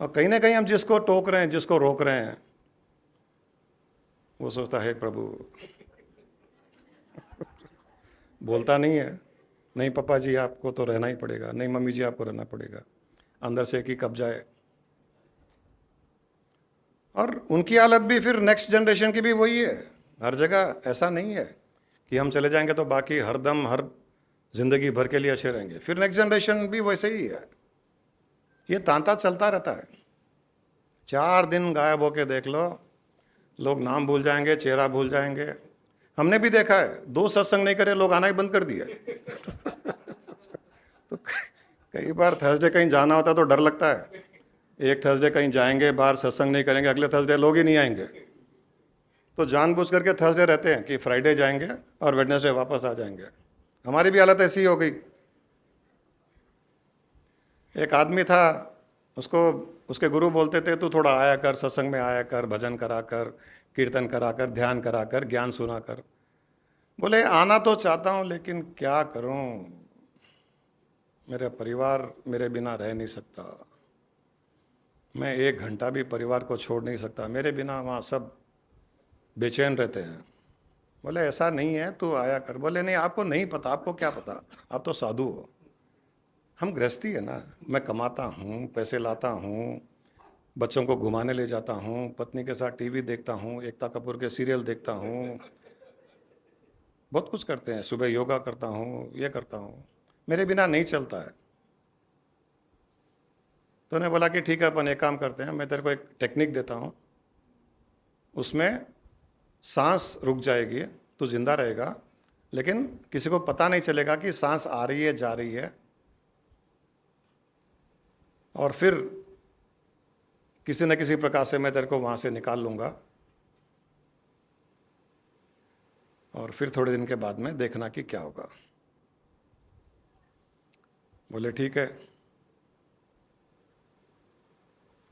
और कहीं ना कहीं हम जिसको टोक रहे हैं, जिसको रोक रहे हैं, वो सोचता है प्रभु, बोलता नहीं है, नहीं पापा जी आपको तो रहना ही पड़ेगा, नहीं मम्मी जी आपको रहना पड़ेगा, अंदर से एक ही कब्जा है। और उनकी हालत भी फिर नेक्स्ट जनरेशन की भी वही है। हर जगह ऐसा नहीं है कि हम चले जाएंगे तो बाकी हरदम हर जिंदगी भर के लिए अच्छे रहेंगे। फिर नेक्स्ट जनरेशन भी वैसे ही है। ये तांता चलता रहता है। 4 दिन गायब होके देख लो, लोग नाम भूल जाएंगे, चेहरा भूल जाएंगे। हमने भी देखा है, 2 सत्संग नहीं करे, लोग आना ही बंद कर दिया। तो कई बार थर्सडे कहीं जाना होता है तो डर लगता है, एक थर्सडे कहीं जाएंगे, बाहर सत्संग नहीं करेंगे, अगले थर्सडे लोग ही नहीं आएंगे। तो जानबूझ करके थर्सडे रहते हैं कि फ्राइडे जाएंगे और वेडनेसडे वापस आ जाएंगे। हमारी भी हालत ऐसी हो गई। एक आदमी था, उसको उसके गुरु बोलते थे तू थोड़ा आया कर, सत्संग में आया कर, भजन करा कर, कीर्तन करा कर, ध्यान करा कर, ज्ञान सुना कर। बोले आना तो चाहता हूँ लेकिन क्या करूँ, मेरा परिवार मेरे बिना रह नहीं सकता, मैं 1 घंटा भी परिवार को छोड़ नहीं सकता, मेरे बिना वहाँ सब बेचैन रहते हैं। बोले ऐसा नहीं है, तू आया कर। बोले नहीं, आपको नहीं पता, आपको क्या पता, आप तो साधु हो, हम गृहस्थी है ना, मैं कमाता हूँ, पैसे लाता हूँ, बच्चों को घुमाने ले जाता हूँ, पत्नी के साथ टीवी देखता हूँ, एकता कपूर के सीरियल देखता हूँ, बहुत कुछ करते हैं, सुबह योगा करता हूँ, ये करता हूँ, मेरे बिना नहीं चलता है। तो उन्हें बोला कि ठीक है, अपन एक काम करते हैं, मैं तेरे को एक टेक्निक देता हूँ, उसमें सांस रुक जाएगी, तू जिंदा रहेगा, लेकिन किसी को पता नहीं चलेगा कि सांस आ रही है, जा रही है। और फिर किसी न किसी प्रकार से मैं तेरे को वहाँ से निकाल लूँगा, और फिर थोड़े दिन के बाद में देखना कि क्या होगा। बोले ठीक है।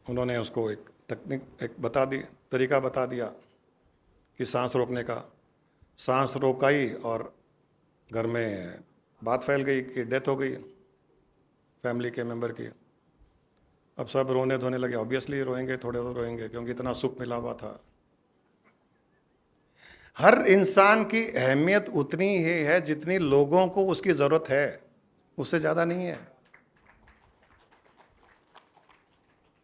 उन्होंने उसको एक टेक्निक बता दी, तरीका बता दिया कि सांस रोकने का। सांस रोकाई और घर में बात फैल गई कि डेथ हो गई फैमिली के मेंबर की। अब सब रोने धोने लगे, ऑब्वियसली रोएंगे, थोड़े तो रोएंगे क्योंकि इतना सुख मिला हुआ था। हर इंसान की अहमियत उतनी ही है जितनी लोगों को उसकी जरूरत है, उससे ज्यादा नहीं है।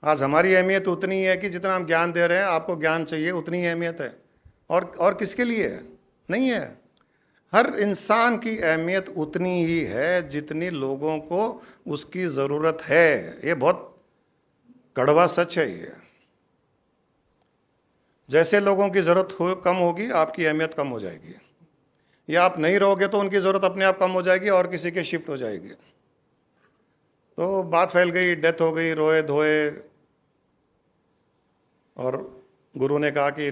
आज हमारी अहमियत उतनी है कि जितना हम ज्ञान दे रहे हैं, आपको ज्ञान चाहिए, उतनी ही अहमियत है। और किसके लिए है? नहीं है। हर इंसान की अहमियत उतनी ही है जितनी लोगों को उसकी ज़रूरत है। ये बहुत कड़वा सच है। ये जैसे लोगों की ज़रूरत कम होगी, आपकी अहमियत कम हो जाएगी, या आप नहीं रहोगे तो उनकी ज़रूरत अपने आप कम हो जाएगी और किसी के शिफ्ट हो जाएगी। तो बात फैल गई, डेथ हो गई, रोए धोए, और गुरु ने कहा कि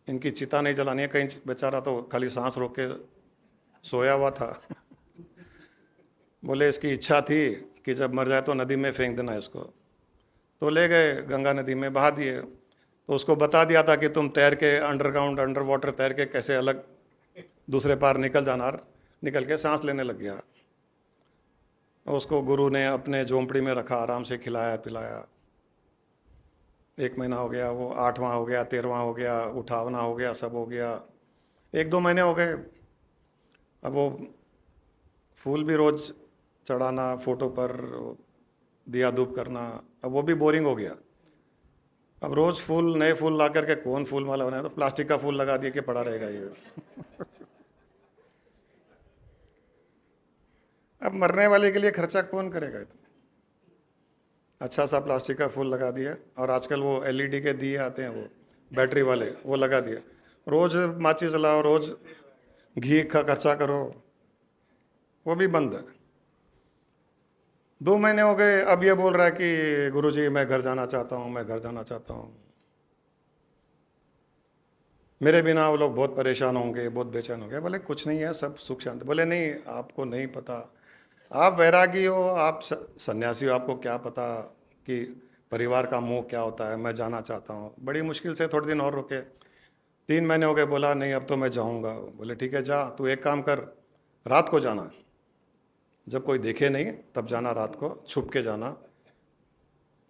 इनकी चिता नहीं जलानी है। कहीं बेचारा तो खाली सांस रोक के सोया हुआ था। बोले इसकी इच्छा थी कि जब मर जाए तो नदी में फेंक देना इसको। तो ले गए, गंगा नदी में बहा दिए। तो उसको बता दिया था कि तुम तैर के अंडरग्राउंड, अंडर वाटर तैर के कैसे अलग दूसरे पार निकल जाना। और निकल के सांस लेने लग गया। उसको गुरु ने अपने झोंपड़ी में रखा, आराम से खिलाया पिलाया। 1 महीना हो गया, वो 8वां हो गया, 13वां हो गया, उठावना हो गया, सब हो गया। 1-2 महीने हो गए। अब वो फूल भी रोज चढ़ाना, फोटो पर दिया धूप करना, अब वो भी बोरिंग हो गया। अब रोज फूल, नए फूल ला करके कौन फूल माला बनाए, तो प्लास्टिक का फूल लगा दिए कि पड़ा रहेगा ये। अब मरने वाले के लिए खर्चा कौन करेगा इतना? अच्छा सा प्लास्टिक का फूल लगा दिया, और आजकल वो एलईडी के दिए आते हैं, वो बैटरी वाले, वो लगा दिए। रोज माचिस जलाओ, रोज घी का खर्चा करो, वो भी बंद है। 2 महीने हो गए, अब ये बोल रहा है कि गुरुजी मैं घर जाना चाहता हूँ, मैं घर जाना चाहता हूँ। मेरे बिना वो लोग बहुत परेशान होंगे, बहुत बेचैन होंगे। बोले कुछ नहीं है, सब सुख शांति। बोले नहीं, आपको नहीं पता, आप वैरागी हो, आप सन्यासी हो, आपको क्या पता कि परिवार का मोह क्या होता है। मैं जाना चाहता हूँ। बड़ी मुश्किल से थोड़े दिन और रुके, 3 महीने हो गए। बोला नहीं, अब तो मैं जाऊँगा। बोले ठीक है जा, तू एक काम कर, रात को जाना, जब कोई देखे नहीं तब जाना, रात को छुप के जाना,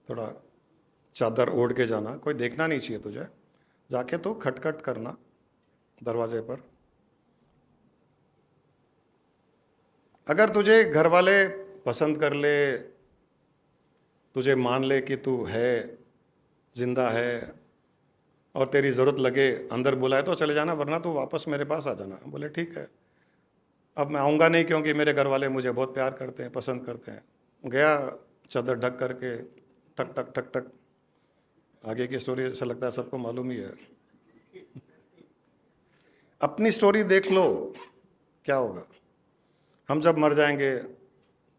थोड़ा चादर ओढ़ के जाना, कोई देखना नहीं चाहिए तुझे। जाके तो खटखट करना दरवाजे पर। अगर तुझे घर वाले पसंद कर ले, तुझे मान ले कि तू है, जिंदा है, और तेरी ज़रूरत लगे, अंदर बुलाए तो चले जाना, वरना तू वापस मेरे पास आ जाना। बोले ठीक है, अब मैं आऊँगा नहीं, क्योंकि मेरे घर वाले मुझे बहुत प्यार करते हैं, पसंद करते हैं। गया, चादर ढक करके, टक टक टक टक। आगे की स्टोरी ऐसा लगता है सबको मालूम ही है। अपनी स्टोरी देख लो, क्या होगा। हम जब मर जाएंगे,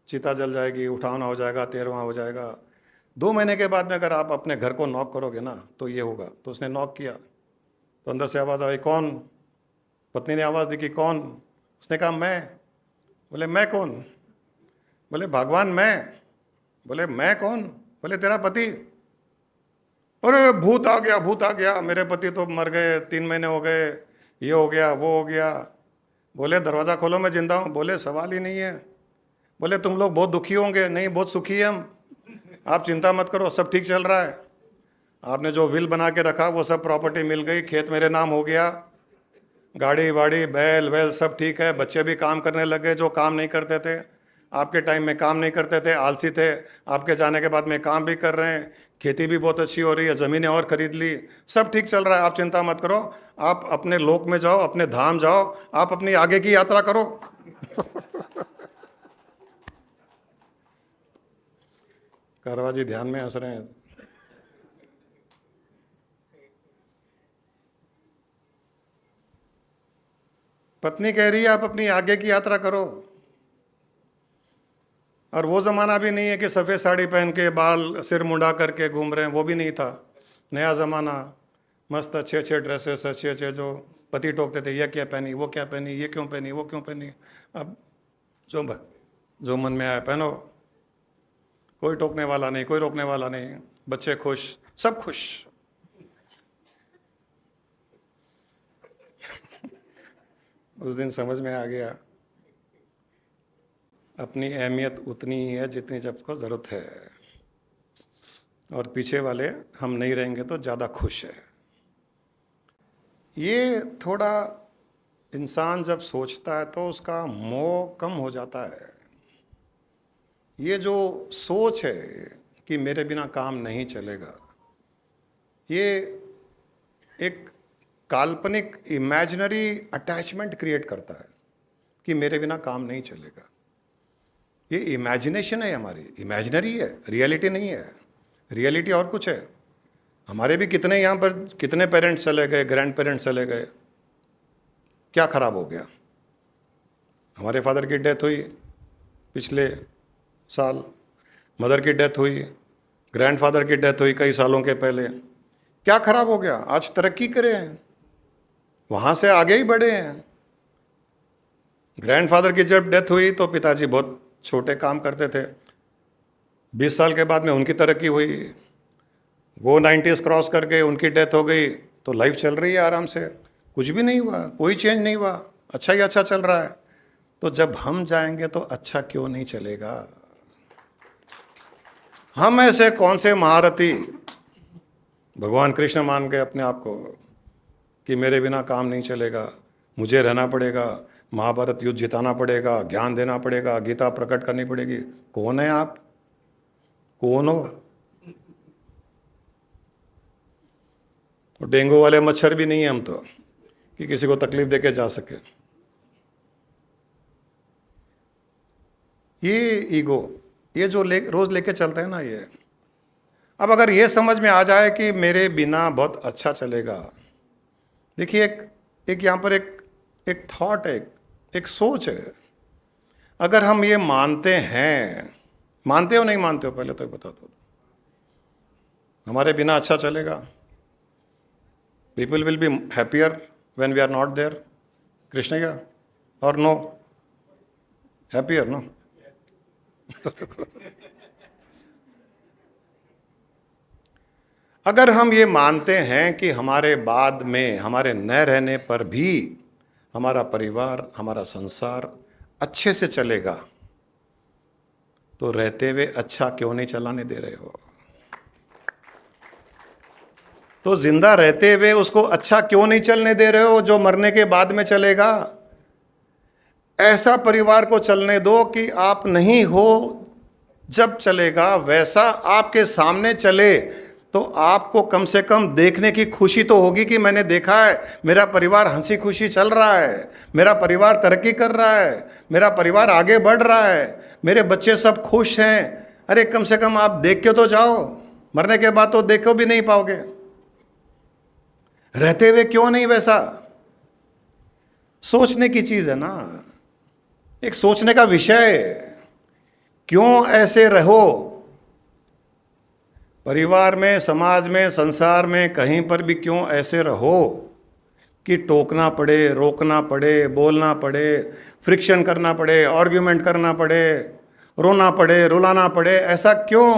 चिता जल जाएगी, उठाना हो जाएगा, 13वां हो जाएगा। 2 महीने के बाद में अगर आप अपने घर को नॉक करोगे ना, तो ये होगा। तो उसने नॉक किया, तो अंदर से आवाज़ आई, कौन? पत्नी ने आवाज़ दी कि कौन? उसने कहा मैं। बोले मैं कौन? बोले भगवान मैं। बोले मैं कौन? बोले तेरा पति। अरे भूत आ गया, भूत आ गया, मेरे पति तो मर गए, 3 महीने हो गए, ये हो गया, वो हो गया। बोले दरवाज़ा खोलो, मैं जिंदा हूँ। बोले सवाल ही नहीं है। बोले तुम लोग बहुत दुखी होंगे। नहीं, बहुत सुखी है हम, आप चिंता मत करो, सब ठीक चल रहा है। आपने जो विल बना के रखा वो सब प्रॉपर्टी मिल गई, खेत मेरे नाम हो गया, गाड़ी वाड़ी बैल वैल सब ठीक है, बच्चे भी काम करने लगे जो काम नहीं करते थे। आपके टाइम में काम नहीं करते थे, आलसी थे। आपके जाने के बाद में काम भी कर रहे हैं, खेती भी बहुत अच्छी हो रही है, ज़मीनें और खरीद ली, सब ठीक चल रहा है। आप चिंता मत करो, आप अपने लोक में जाओ, अपने धाम जाओ, आप अपनी आगे की यात्रा करो। कारवा जी ध्यान में हंस रहे हैं। पत्नी कह रही है आप अपनी आगे की यात्रा करो। और वो ज़माना भी नहीं है कि सफ़ेद साड़ी पहन के बाल सिर मुंडा करके घूम रहे हैं, वो भी नहीं था। नया ज़माना, मस्त अच्छे अच्छे ड्रेसेस, अच्छे अच्छे, जो पति टोकते थे, ये क्या पहनी, वो क्या पहनी, ये क्यों पहनी, वो क्यों पहनी। अब जो मन में आया पहनो, कोई टोकने वाला नहीं, कोई रोकने वाला नहीं, बच्चे खुश, सब खुश। उस दिन समझ में आ गया, अपनी अहमियत उतनी ही है जितनी जब को ज़रूरत है, और पीछे वाले हम नहीं रहेंगे तो ज़्यादा खुश है। ये थोड़ा इंसान जब सोचता है तो उसका मोह कम हो जाता है। ये जो सोच है कि मेरे बिना काम नहीं चलेगा, ये एक काल्पनिक इमेजिनरी अटैचमेंट क्रिएट करता है कि मेरे बिना काम नहीं चलेगा। ये इमेजिनेशन है हमारी, इमेजिनरी है, रियलिटी नहीं है। रियलिटी और कुछ है। हमारे भी कितने यहाँ पर, कितने पेरेंट्स चले गए, ग्रैंड पेरेंट्स चले गए, क्या खराब हो गया। हमारे फादर की डेथ हुई पिछले साल, मदर की डेथ हुई, ग्रैंडफादर की डेथ हुई कई सालों के पहले, क्या खराब हो गया। आज तरक्की करे हैं, वहाँ से आगे ही बढ़े हैं। ग्रैंडफादर की जब डेथ हुई तो पिताजी बहुत छोटे काम करते थे, 20 साल के बाद में उनकी तरक्की हुई, वो 90s क्रॉस कर गए, उनकी डेथ हो गई, तो लाइफ चल रही है आराम से, कुछ भी नहीं हुआ, कोई चेंज नहीं हुआ, अच्छा ही अच्छा चल रहा है। तो जब हम जाएंगे तो अच्छा क्यों नहीं चलेगा। हम ऐसे कौन से महारथी भगवान कृष्ण मान गए अपने आप को कि मेरे बिना काम नहीं चलेगा, मुझे रहना पड़ेगा, महाभारत युद्ध जिताना पड़ेगा, ज्ञान देना पड़ेगा, गीता प्रकट करनी पड़ेगी। कौन है आप, कौन हो। डेंगू वाले मच्छर भी नहीं है हम तो कि किसी को तकलीफ देके जा सके। ये ईगो, ये जो रोज लेके चलते हैं ना, ये अब अगर ये समझ में आ जाए कि मेरे बिना बहुत अच्छा चलेगा। देखिए एक यहाँ पर एक थॉट है, एक सोच है। अगर हम ये मानते हैं, मानते हो नहीं मानते हो, पहले तो बता दो, हमारे बिना अच्छा चलेगा। People will be happier when we are not there. Krishna, or no? Happier, no? अगर हम ये मानते हैं कि हमारे बाद में, हमारे न रहने पर भी हमारा परिवार, हमारा संसार अच्छे से चलेगा, तो रहते हुए अच्छा क्यों नहीं चलाने दे रहे हो? तो जिंदा रहते हुए उसको अच्छा क्यों नहीं चलने दे रहे हो जो मरने के बाद में चलेगा? ऐसा परिवार को चलने दो कि आप नहीं हो जब चलेगा वैसा आपके सामने चले, तो आपको कम से कम देखने की खुशी तो होगी कि मैंने देखा है मेरा परिवार हंसी खुशी चल रहा है, मेरा परिवार तरक्की कर रहा है, मेरा परिवार आगे बढ़ रहा है, मेरे बच्चे सब खुश हैं। अरे कम से कम आप देख के तो जाओ, मरने के बाद तो देखो भी नहीं पाओगे। रहते हुए क्यों नहीं वैसा? सोचने की चीज है ना, एक सोचने का विषय है। क्यों ऐसे रहो? परिवार में, समाज में, संसार में, कहीं पर भी क्यों ऐसे रहो कि टोकना पड़े, रोकना पड़े, बोलना पड़े, फ्रिक्शन करना पड़े, आर्ग्यूमेंट करना पड़े, रोना पड़े, रुलाना पड़े? ऐसा क्यों,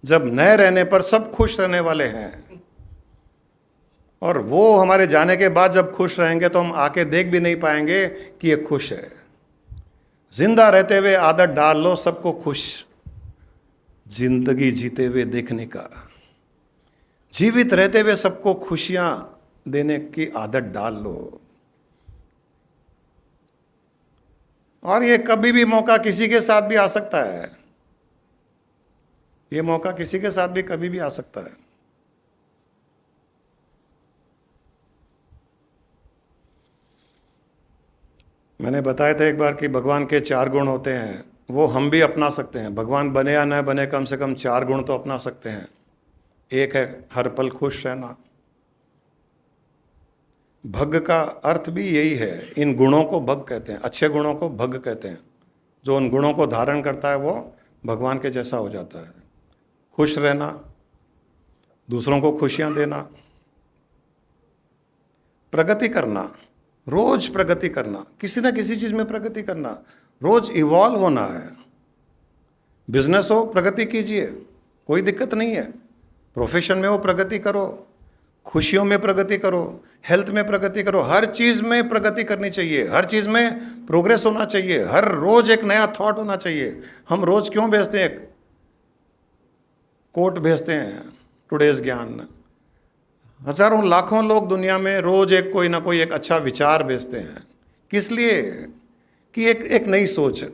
जब न रहने पर सब खुश रहने वाले हैं? और वो हमारे जाने के बाद जब खुश रहेंगे तो हम आके देख भी नहीं पाएंगे कि ये खुश है। जिंदा रहते हुए आदत डाल लो सबको खुश जिंदगी जीते हुए देखने का। जीवित रहते हुए सबको खुशियां देने की आदत डाल लो। और ये कभी भी मौका किसी के साथ भी आ सकता है, ये मौका किसी के साथ भी कभी भी आ सकता है। मैंने बताया था एक बार कि भगवान के 4 गुण होते हैं, वो हम भी अपना सकते हैं। भगवान बने या न बने, कम से कम 4 गुण तो अपना सकते हैं। एक है हर पल खुश रहना। भग का अर्थ भी यही है, इन गुणों को भग कहते हैं, अच्छे गुणों को भग कहते हैं। जो उन गुणों को धारण करता है वो भगवान के जैसा हो जाता है। खुश रहना, दूसरों को खुशियां देना, प्रगति करना, रोज प्रगति करना, किसी ना किसी चीज में प्रगति करना, रोज इवॉल्व होना है। बिजनेस हो प्रगति कीजिए, कोई दिक्कत नहीं है। प्रोफेशन में हो प्रगति करो, खुशियों में प्रगति करो, हेल्थ में प्रगति करो, हर चीज में प्रगति करनी चाहिए, हर चीज में प्रोग्रेस होना चाहिए, हर रोज एक नया थॉट होना चाहिए। हम रोज क्यों भेजते हैं, कोट भेजते हैं, टुडेज ज्ञान। हजारों लाखों लोग दुनिया में रोज एक कोई ना कोई एक अच्छा विचार भेजते हैं। किस लिए? कि एक नई सोच।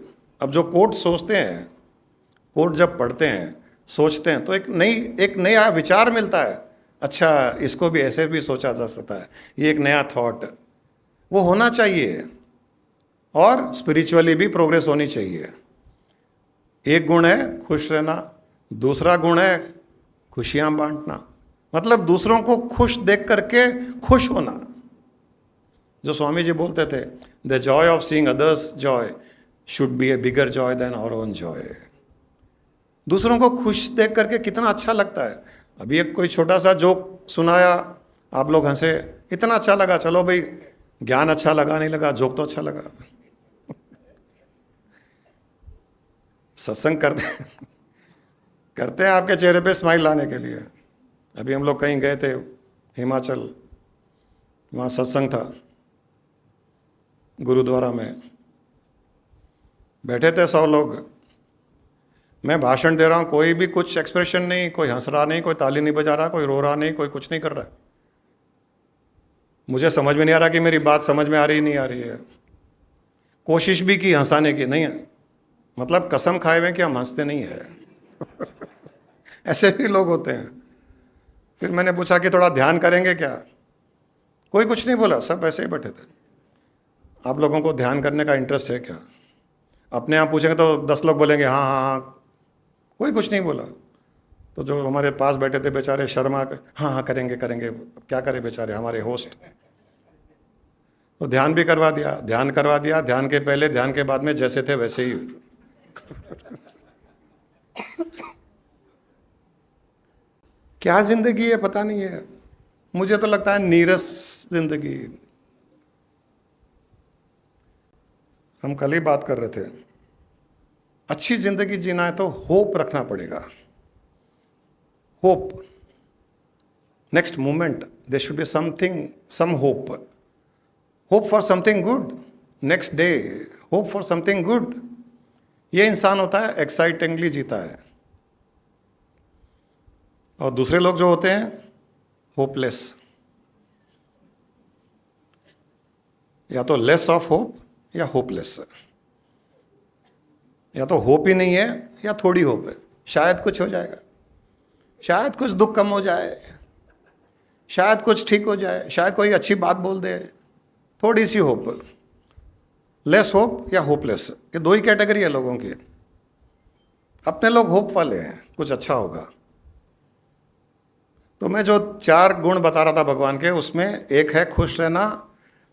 अब जो कोट सोचते हैं, कोट जब पढ़ते हैं, सोचते हैं, तो एक नया विचार मिलता है। अच्छा, इसको भी ऐसे भी सोचा जा सकता है, ये एक नया थॉट वो होना चाहिए। और स्पिरिचुअली भी प्रोग्रेस होनी चाहिए। एक गुण है खुश रहना, दूसरा गुण है खुशियां बांटना, मतलब दूसरों को खुश देख करके खुश होना। जो स्वामी जी बोलते थे, the joy of seeing others joy should be a bigger joy than our own joy. दूसरों को खुश देख करके कितना अच्छा लगता है। अभी एक कोई छोटा सा जोक सुनाया, आप लोग हंसे, इतना अच्छा लगा। चलो भाई, ज्ञान अच्छा लगा नहीं लगा, जोक तो अच्छा लगा। सत्संग करते हैं आपके चेहरे पे स्माइल लाने के लिए। अभी हम लोग कहीं गए थे हिमाचल, वहाँ सत्संग था, गुरुद्वारा में बैठे थे 100 लोग। मैं भाषण दे रहा हूँ, कोई भी कुछ एक्सप्रेशन नहीं, कोई हंस रहा नहीं, कोई ताली नहीं बजा रहा, कोई रो रहा नहीं, कोई कुछ नहीं कर रहा। मुझे समझ में नहीं आ रहा कि मेरी बात समझ में आ रही नहीं आ रही है। कोशिश भी की हंसाने की, नहीं है, मतलब कसम खाए हुए कि हम हंसते नहीं है। ऐसे भी लोग होते हैं। फिर मैंने पूछा कि थोड़ा ध्यान करेंगे क्या? कोई कुछ नहीं बोला, सब ऐसे ही बैठे थे। आप लोगों को ध्यान करने का इंटरेस्ट है क्या? अपने आप पूछेंगे तो 10 लोग बोलेंगे हाँ हाँ हाँ, कोई कुछ नहीं बोला। तो जो हमारे पास बैठे थे बेचारे शर्मा के, हाँ हाँ करेंगे करेंगे, अब क्या करें बेचारे हमारे होस्ट। तो ध्यान भी करवा दिया, ध्यान करवा दिया, ध्यान के पहले ध्यान के बाद में जैसे थे वैसे ही। क्या जिंदगी है पता नहीं है। मुझे तो लगता है नीरस जिंदगी। हम कल ही बात कर रहे थे, अच्छी जिंदगी जीना है तो होप रखना पड़ेगा। Hope, next moment there should be something, some hope. Hope for something good, next day hope for something good. ये इंसान होता है एक्साइटिंगली जीता है। और दूसरे लोग जो होते हैं होपलेस, या तो लेस ऑफ होप या होपलेस। या तो होप ही नहीं है या थोड़ी होप है, शायद कुछ हो जाएगा, शायद कुछ दुख कम हो जाए, शायद कुछ ठीक हो जाए, शायद कोई अच्छी बात बोल दे, थोड़ी सी होप। लेस होप या होपलेस, ये दो ही कैटेगरी है लोगों की। अपने लोग होप वाले हैं, कुछ अच्छा होगा। तो मैं जो 4 गुण बता रहा था भगवान के, उसमें एक है खुश रहना,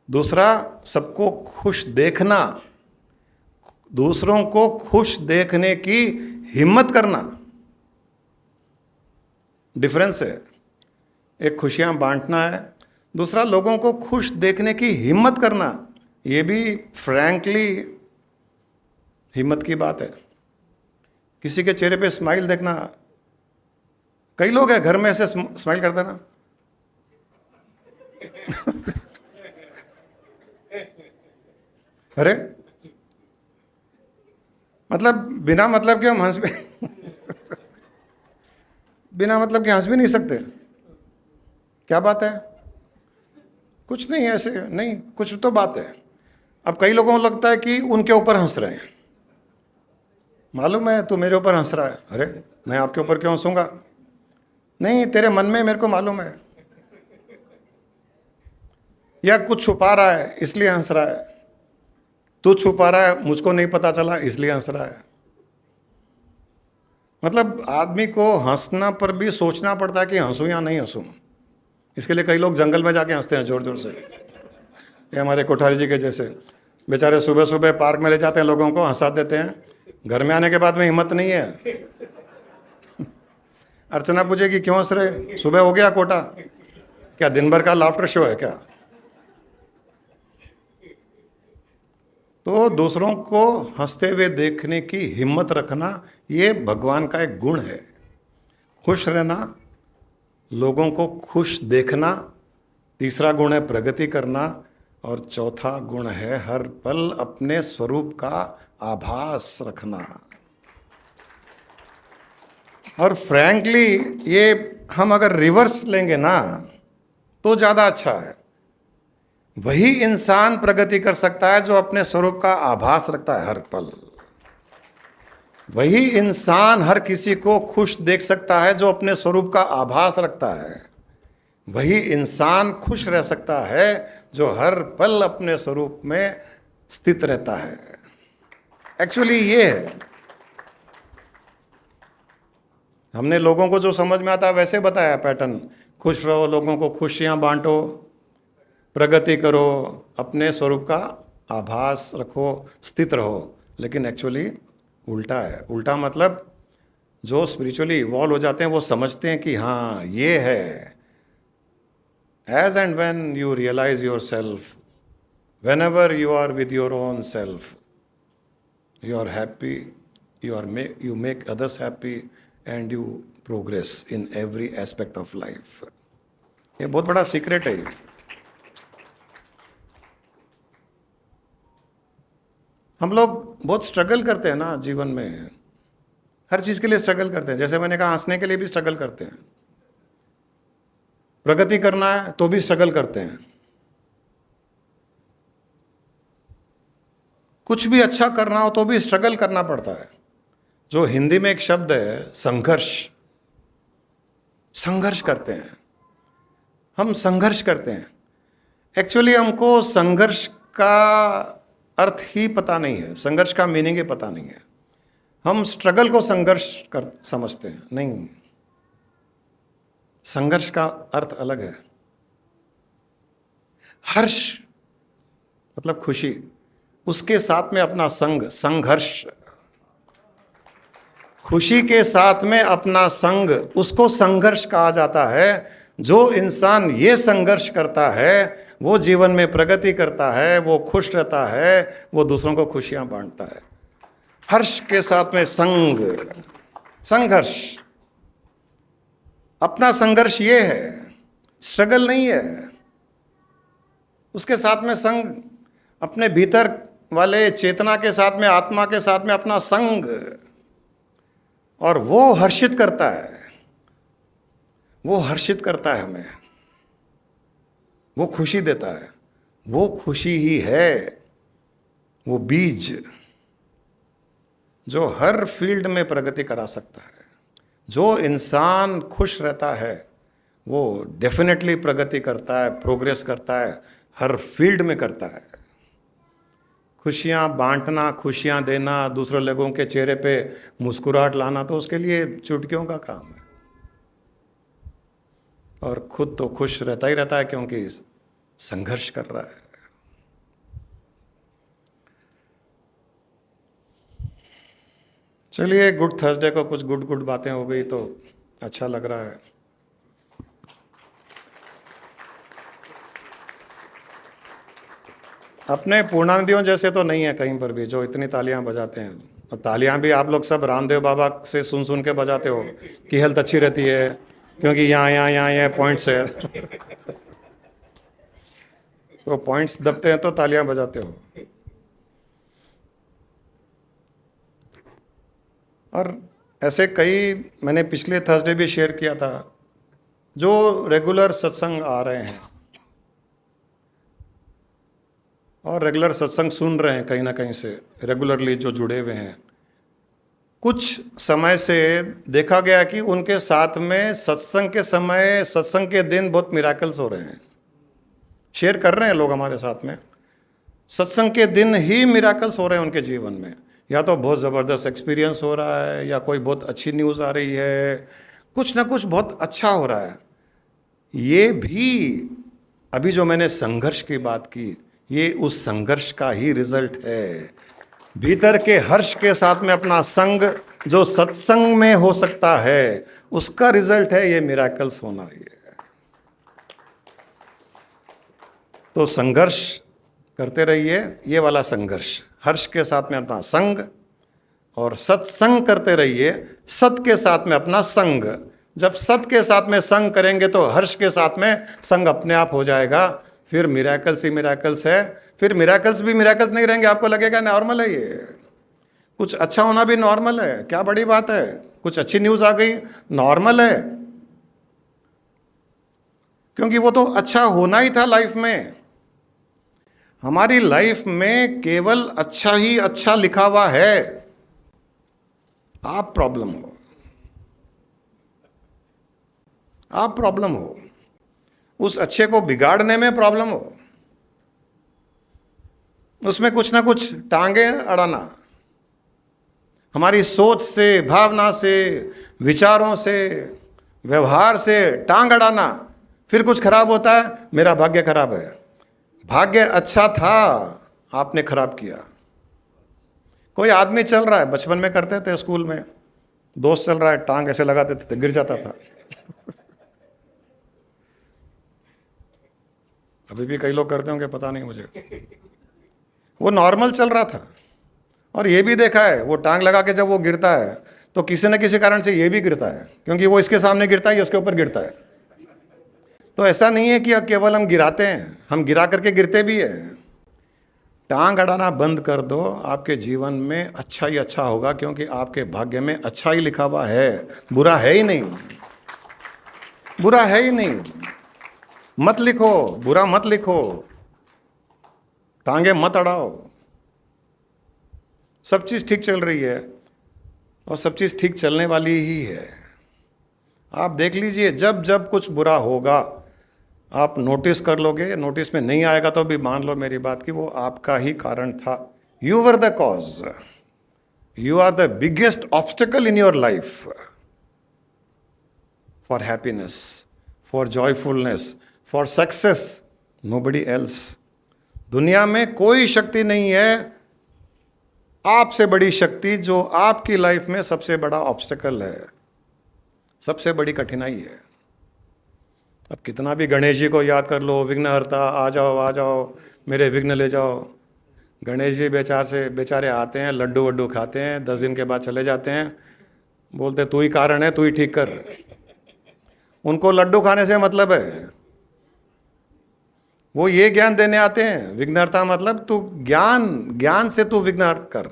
दूसरा सबको खुश देखना, दूसरों को खुश देखने की हिम्मत करना। डिफरेंस है, एक खुशियां बांटना है, दूसरा लोगों को खुश देखने की हिम्मत करना। ये भी फ्रैंकली हिम्मत की बात है। किसी के चेहरे पे स्माइल देखना, कई लोग हैं घर में ऐसे स्माइल करते ना अरे मतलब बिना मतलब के हम हंस भी बिना मतलब के हंस भी नहीं सकते। क्या बात है? कुछ नहीं है, ऐसे नहीं, कुछ तो बात है। अब कई लोगों को लगता है कि उनके ऊपर हंस रहे हैं। मालूम है तू मेरे ऊपर हंस रहा है। अरे मैं आपके ऊपर क्यों हंसूंगा? नहीं, तेरे मन में मेरे को मालूम है। या कुछ छुपा रहा है इसलिए हंस रहा है। तू छुपा रहा है, मुझको नहीं पता चला इसलिए हंस रहा है। मतलब आदमी को हंसना पर भी सोचना पड़ता है कि हंसूं या नहीं हंसूं। इसके लिए कई लोग जंगल में जाके हंसते हैं जोर जोर से। ये हमारे कोठारी जी के जैसे बेचारे सुबह सुबह पार्क में ले जाते हैं, लोगों को हंसा देते हैं। घर में आने के बाद में हिम्मत नहीं है। अर्चना पूछेगी क्यों हंस रहे, सुबह हो गया कोटा, क्या दिन भर का लाफ्टर शो है क्या? तो दूसरों को हंसते हुए देखने की हिम्मत रखना, ये भगवान का एक गुण है। खुश रहना, लोगों को खुश देखना, तीसरा गुण है प्रगति करना, और चौथा गुण है हर पल अपने स्वरूप का आभास रखना। और फ्रैंकली ये हम अगर रिवर्स लेंगे ना तो ज़्यादा अच्छा है। वही इंसान प्रगति कर सकता है जो अपने स्वरूप का आभास रखता है हर पल। वही इंसान हर किसी को खुश देख सकता है जो अपने स्वरूप का आभास रखता है। वही इंसान खुश रह सकता है जो हर पल अपने स्वरूप में स्थित रहता है। एक्चुअली ये है, हमने लोगों को जो समझ में आता है वैसे बताया पैटर्न। खुश रहो, लोगों को खुशियां बांटो, प्रगति करो, अपने स्वरूप का आभास रखो, स्थित रहो। लेकिन एक्चुअली उल्टा है। उल्टा मतलब जो स्पिरिचुअली इवॉल्व हो जाते हैं वो समझते हैं कि हाँ ये है। As and when you realise yourself, whenever you are with your own self, you are happy, you make others happy and you progress in every aspect of life. ये बहुत बड़ा सीक्रेट है ये। हम लोग बहुत struggle करते हैं ना जीवन में, हर चीज के लिए स्ट्रगल करते हैं। जैसे मैंने कहा, हंसने के लिए भी स्ट्रगल करते हैं, प्रगति करना है तो भी स्ट्रगल करते हैं, कुछ भी अच्छा करना हो तो भी स्ट्रगल करना पड़ता है। जो हिंदी में एक शब्द है संघर्ष, संघर्ष करते हैं हम, संघर्ष करते हैं। एक्चुअली हमको संघर्ष का अर्थ ही पता नहीं है, संघर्ष का मीनिंग ही पता नहीं है। हम स्ट्रगल को संघर्ष कर समझते हैं, नहीं, संघर्ष का अर्थ अलग है। हर्ष मतलब खुशी, उसके साथ में अपना संग, संघर्ष। खुशी के साथ में अपना संग, उसको संघर्ष कहा जाता है। जो इंसान ये संघर्ष करता है वो जीवन में प्रगति करता है, वो खुश रहता है, वो दूसरों को खुशियां बांटता है। हर्ष के साथ में संघर्ष, अपना संघर्ष ये है, स्ट्रगल नहीं है। उसके साथ में संग, अपने भीतर वाले चेतना के साथ में, आत्मा के साथ में अपना संग, और वो हर्षित करता है, वो हर्षित करता है हमें, वो खुशी देता है। वो खुशी ही है वो बीज जो हर फील्ड में प्रगति करा सकता है। जो इंसान खुश रहता है वो डेफिनेटली प्रगति करता है, प्रोग्रेस करता है, हर फील्ड में करता है। खुशियां बांटना, खुशियां देना, दूसरे लोगों के चेहरे पे मुस्कुराहट लाना तो उसके लिए चुटकियों का काम है, और खुद तो खुश रहता ही रहता है क्योंकि संघर्ष कर रहा है। चलिए, गुड थर्सडे को कुछ गुड बातें हो गई तो अच्छा लग रहा है। अपने पूर्णानंदियों जैसे तो नहीं है कहीं पर भी जो इतनी तालियां बजाते हैं। और तालियां भी आप लोग सब रामदेव बाबा से सुन के बजाते हो कि हेल्थ अच्छी रहती है, क्योंकि यहाँ पॉइंट्स है तो पॉइंट्स दबते हैं तो तालियां बजाते हो। और ऐसे कई मैंने पिछले थर्सडे भी शेयर किया था जो रेगुलर सत्संग आ रहे हैं और रेगुलर सत्संग सुन रहे हैं, कहीं ना कहीं से रेगुलरली जो जुड़े हुए हैं। कुछ समय से देखा गया कि उनके साथ में सत्संग के समय, सत्संग के दिन बहुत मिराकल्स हो रहे हैं। शेयर कर रहे हैं लोग हमारे साथ में, सत्संग के दिन ही मिराकल्स हो रहे हैं उनके जीवन में। या तो बहुत ज़बरदस्त एक्सपीरियंस हो रहा है, या कोई बहुत अच्छी न्यूज़ आ रही है, कुछ ना कुछ बहुत अच्छा हो रहा है। ये भी अभी जो मैंने संघर्ष की बात की, ये उस संघर्ष का ही रिजल्ट है। भीतर के हर्ष के साथ में अपना संग जो सत्संग में हो सकता है, उसका रिजल्ट है ये मिराकल्स होना। ये तो संघर्ष करते रहिए, ये वाला संघर्ष, हर्ष के साथ में अपना संग, और सत्संग करते रहिए, सत के साथ में अपना संग। जब सत के साथ में संग करेंगे तो हर्ष के साथ में संग अपने आप हो जाएगा। फिर मिराकल्स ही मिराकल्स है। फिर मिराकल्स भी मिराकल्स नहीं रहेंगे, आपको लगेगा नॉर्मल है ये। कुछ अच्छा होना भी नॉर्मल है, क्या बड़ी बात है। कुछ अच्छी न्यूज़ आ गई, नॉर्मल है, क्योंकि वो तो अच्छा होना ही था लाइफ में। हमारी लाइफ में केवल अच्छा ही अच्छा लिखा हुआ है। आप प्रॉब्लम हो, उस अच्छे को बिगाड़ने में प्रॉब्लम हो, उसमें कुछ ना कुछ टांगे अड़ाना, हमारी सोच से, भावना से, विचारों से, व्यवहार से टांग अड़ाना। फिर कुछ खराब होता है, मेरा भाग्य खराब है। भाग्य अच्छा था, आपने खराब किया। कोई आदमी चल रहा है, बचपन में करते थे स्कूल में, दोस्त चल रहा है, टांग ऐसे लगा देते थे, गिर जाता था। अभी भी कई लोग करते होंगे, पता नहीं मुझे। वो नॉर्मल चल रहा था। और ये भी देखा है, वो टांग लगा के जब वो गिरता है तो किसी न किसी कारण से ये भी गिरता है, क्योंकि वो इसके सामने गिरता है, ये उसके ऊपर गिरता है। तो ऐसा नहीं है कि केवल हम गिराते हैं, हम गिरा करके गिरते भी हैं। टांग अड़ाना बंद कर दो, आपके जीवन में अच्छा ही अच्छा होगा, क्योंकि आपके भाग्य में अच्छा ही लिखा हुआ है, बुरा है ही नहीं। बुरा है ही नहीं। मत लिखो, बुरा मत लिखो, टांगे मत अड़ाओ। सब चीज़ ठीक चल रही है और सब चीज़ ठीक चलने वाली ही है। आप देख लीजिए, जब जब कुछ बुरा होगा आप नोटिस कर लोगे। नोटिस में नहीं आएगा तो भी मान लो मेरी बात की वो आपका ही कारण था। You were the cause, you are the biggest obstacle in your life for happiness, for joyfulness, for success, nobody else. दुनिया में कोई शक्ति नहीं है आपसे बड़ी शक्ति जो आपकी लाइफ में सबसे बड़ा ऑब्स्टिकल है, सबसे बड़ी कठिनाई है। अब कितना भी गणेश जी को याद कर लो, विघ्नहर्ता आ जाओ मेरे विघ्न ले जाओ, गणेश जी बेचारे आते हैं, लड्डू वड्डू खाते हैं, 10 दिन के बाद चले जाते हैं, बोलते तू ही कारण है, तू ही ठीक कर। उनको लड्डू खाने से मतलब है, वो ये ज्ञान देने आते हैं। विघ्नहर्ता मतलब तू ज्ञान से तू विघ्न कर,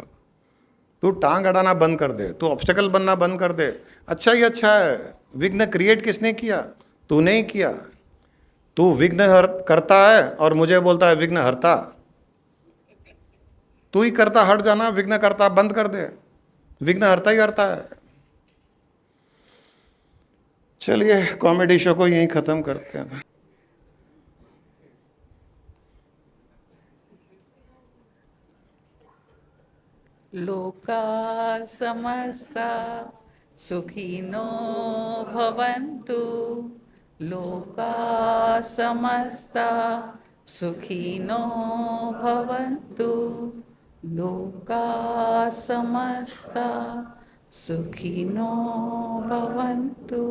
तू टांग अड़ाना बंद कर दे, तू ऑब्स्टेकल बनना बंद कर दे। अच्छा ही अच्छा है। विघ्न क्रिएट किसने किया? तूने ही किया। तू विघ्न करता है और मुझे बोलता है विघ्न हरता। तू ही करता हट जाना, विघ्न करता बंद कर दे, विघ्न हरता ही हरता है। चलिए कॉमेडी शो को यहीं खत्म करते हैं। लोका समस्ता सुखिनो भवन्तु, लोका समस्ता सुखिनो भवन्तु, लोका समस्ता सुखिनो भवन्तु।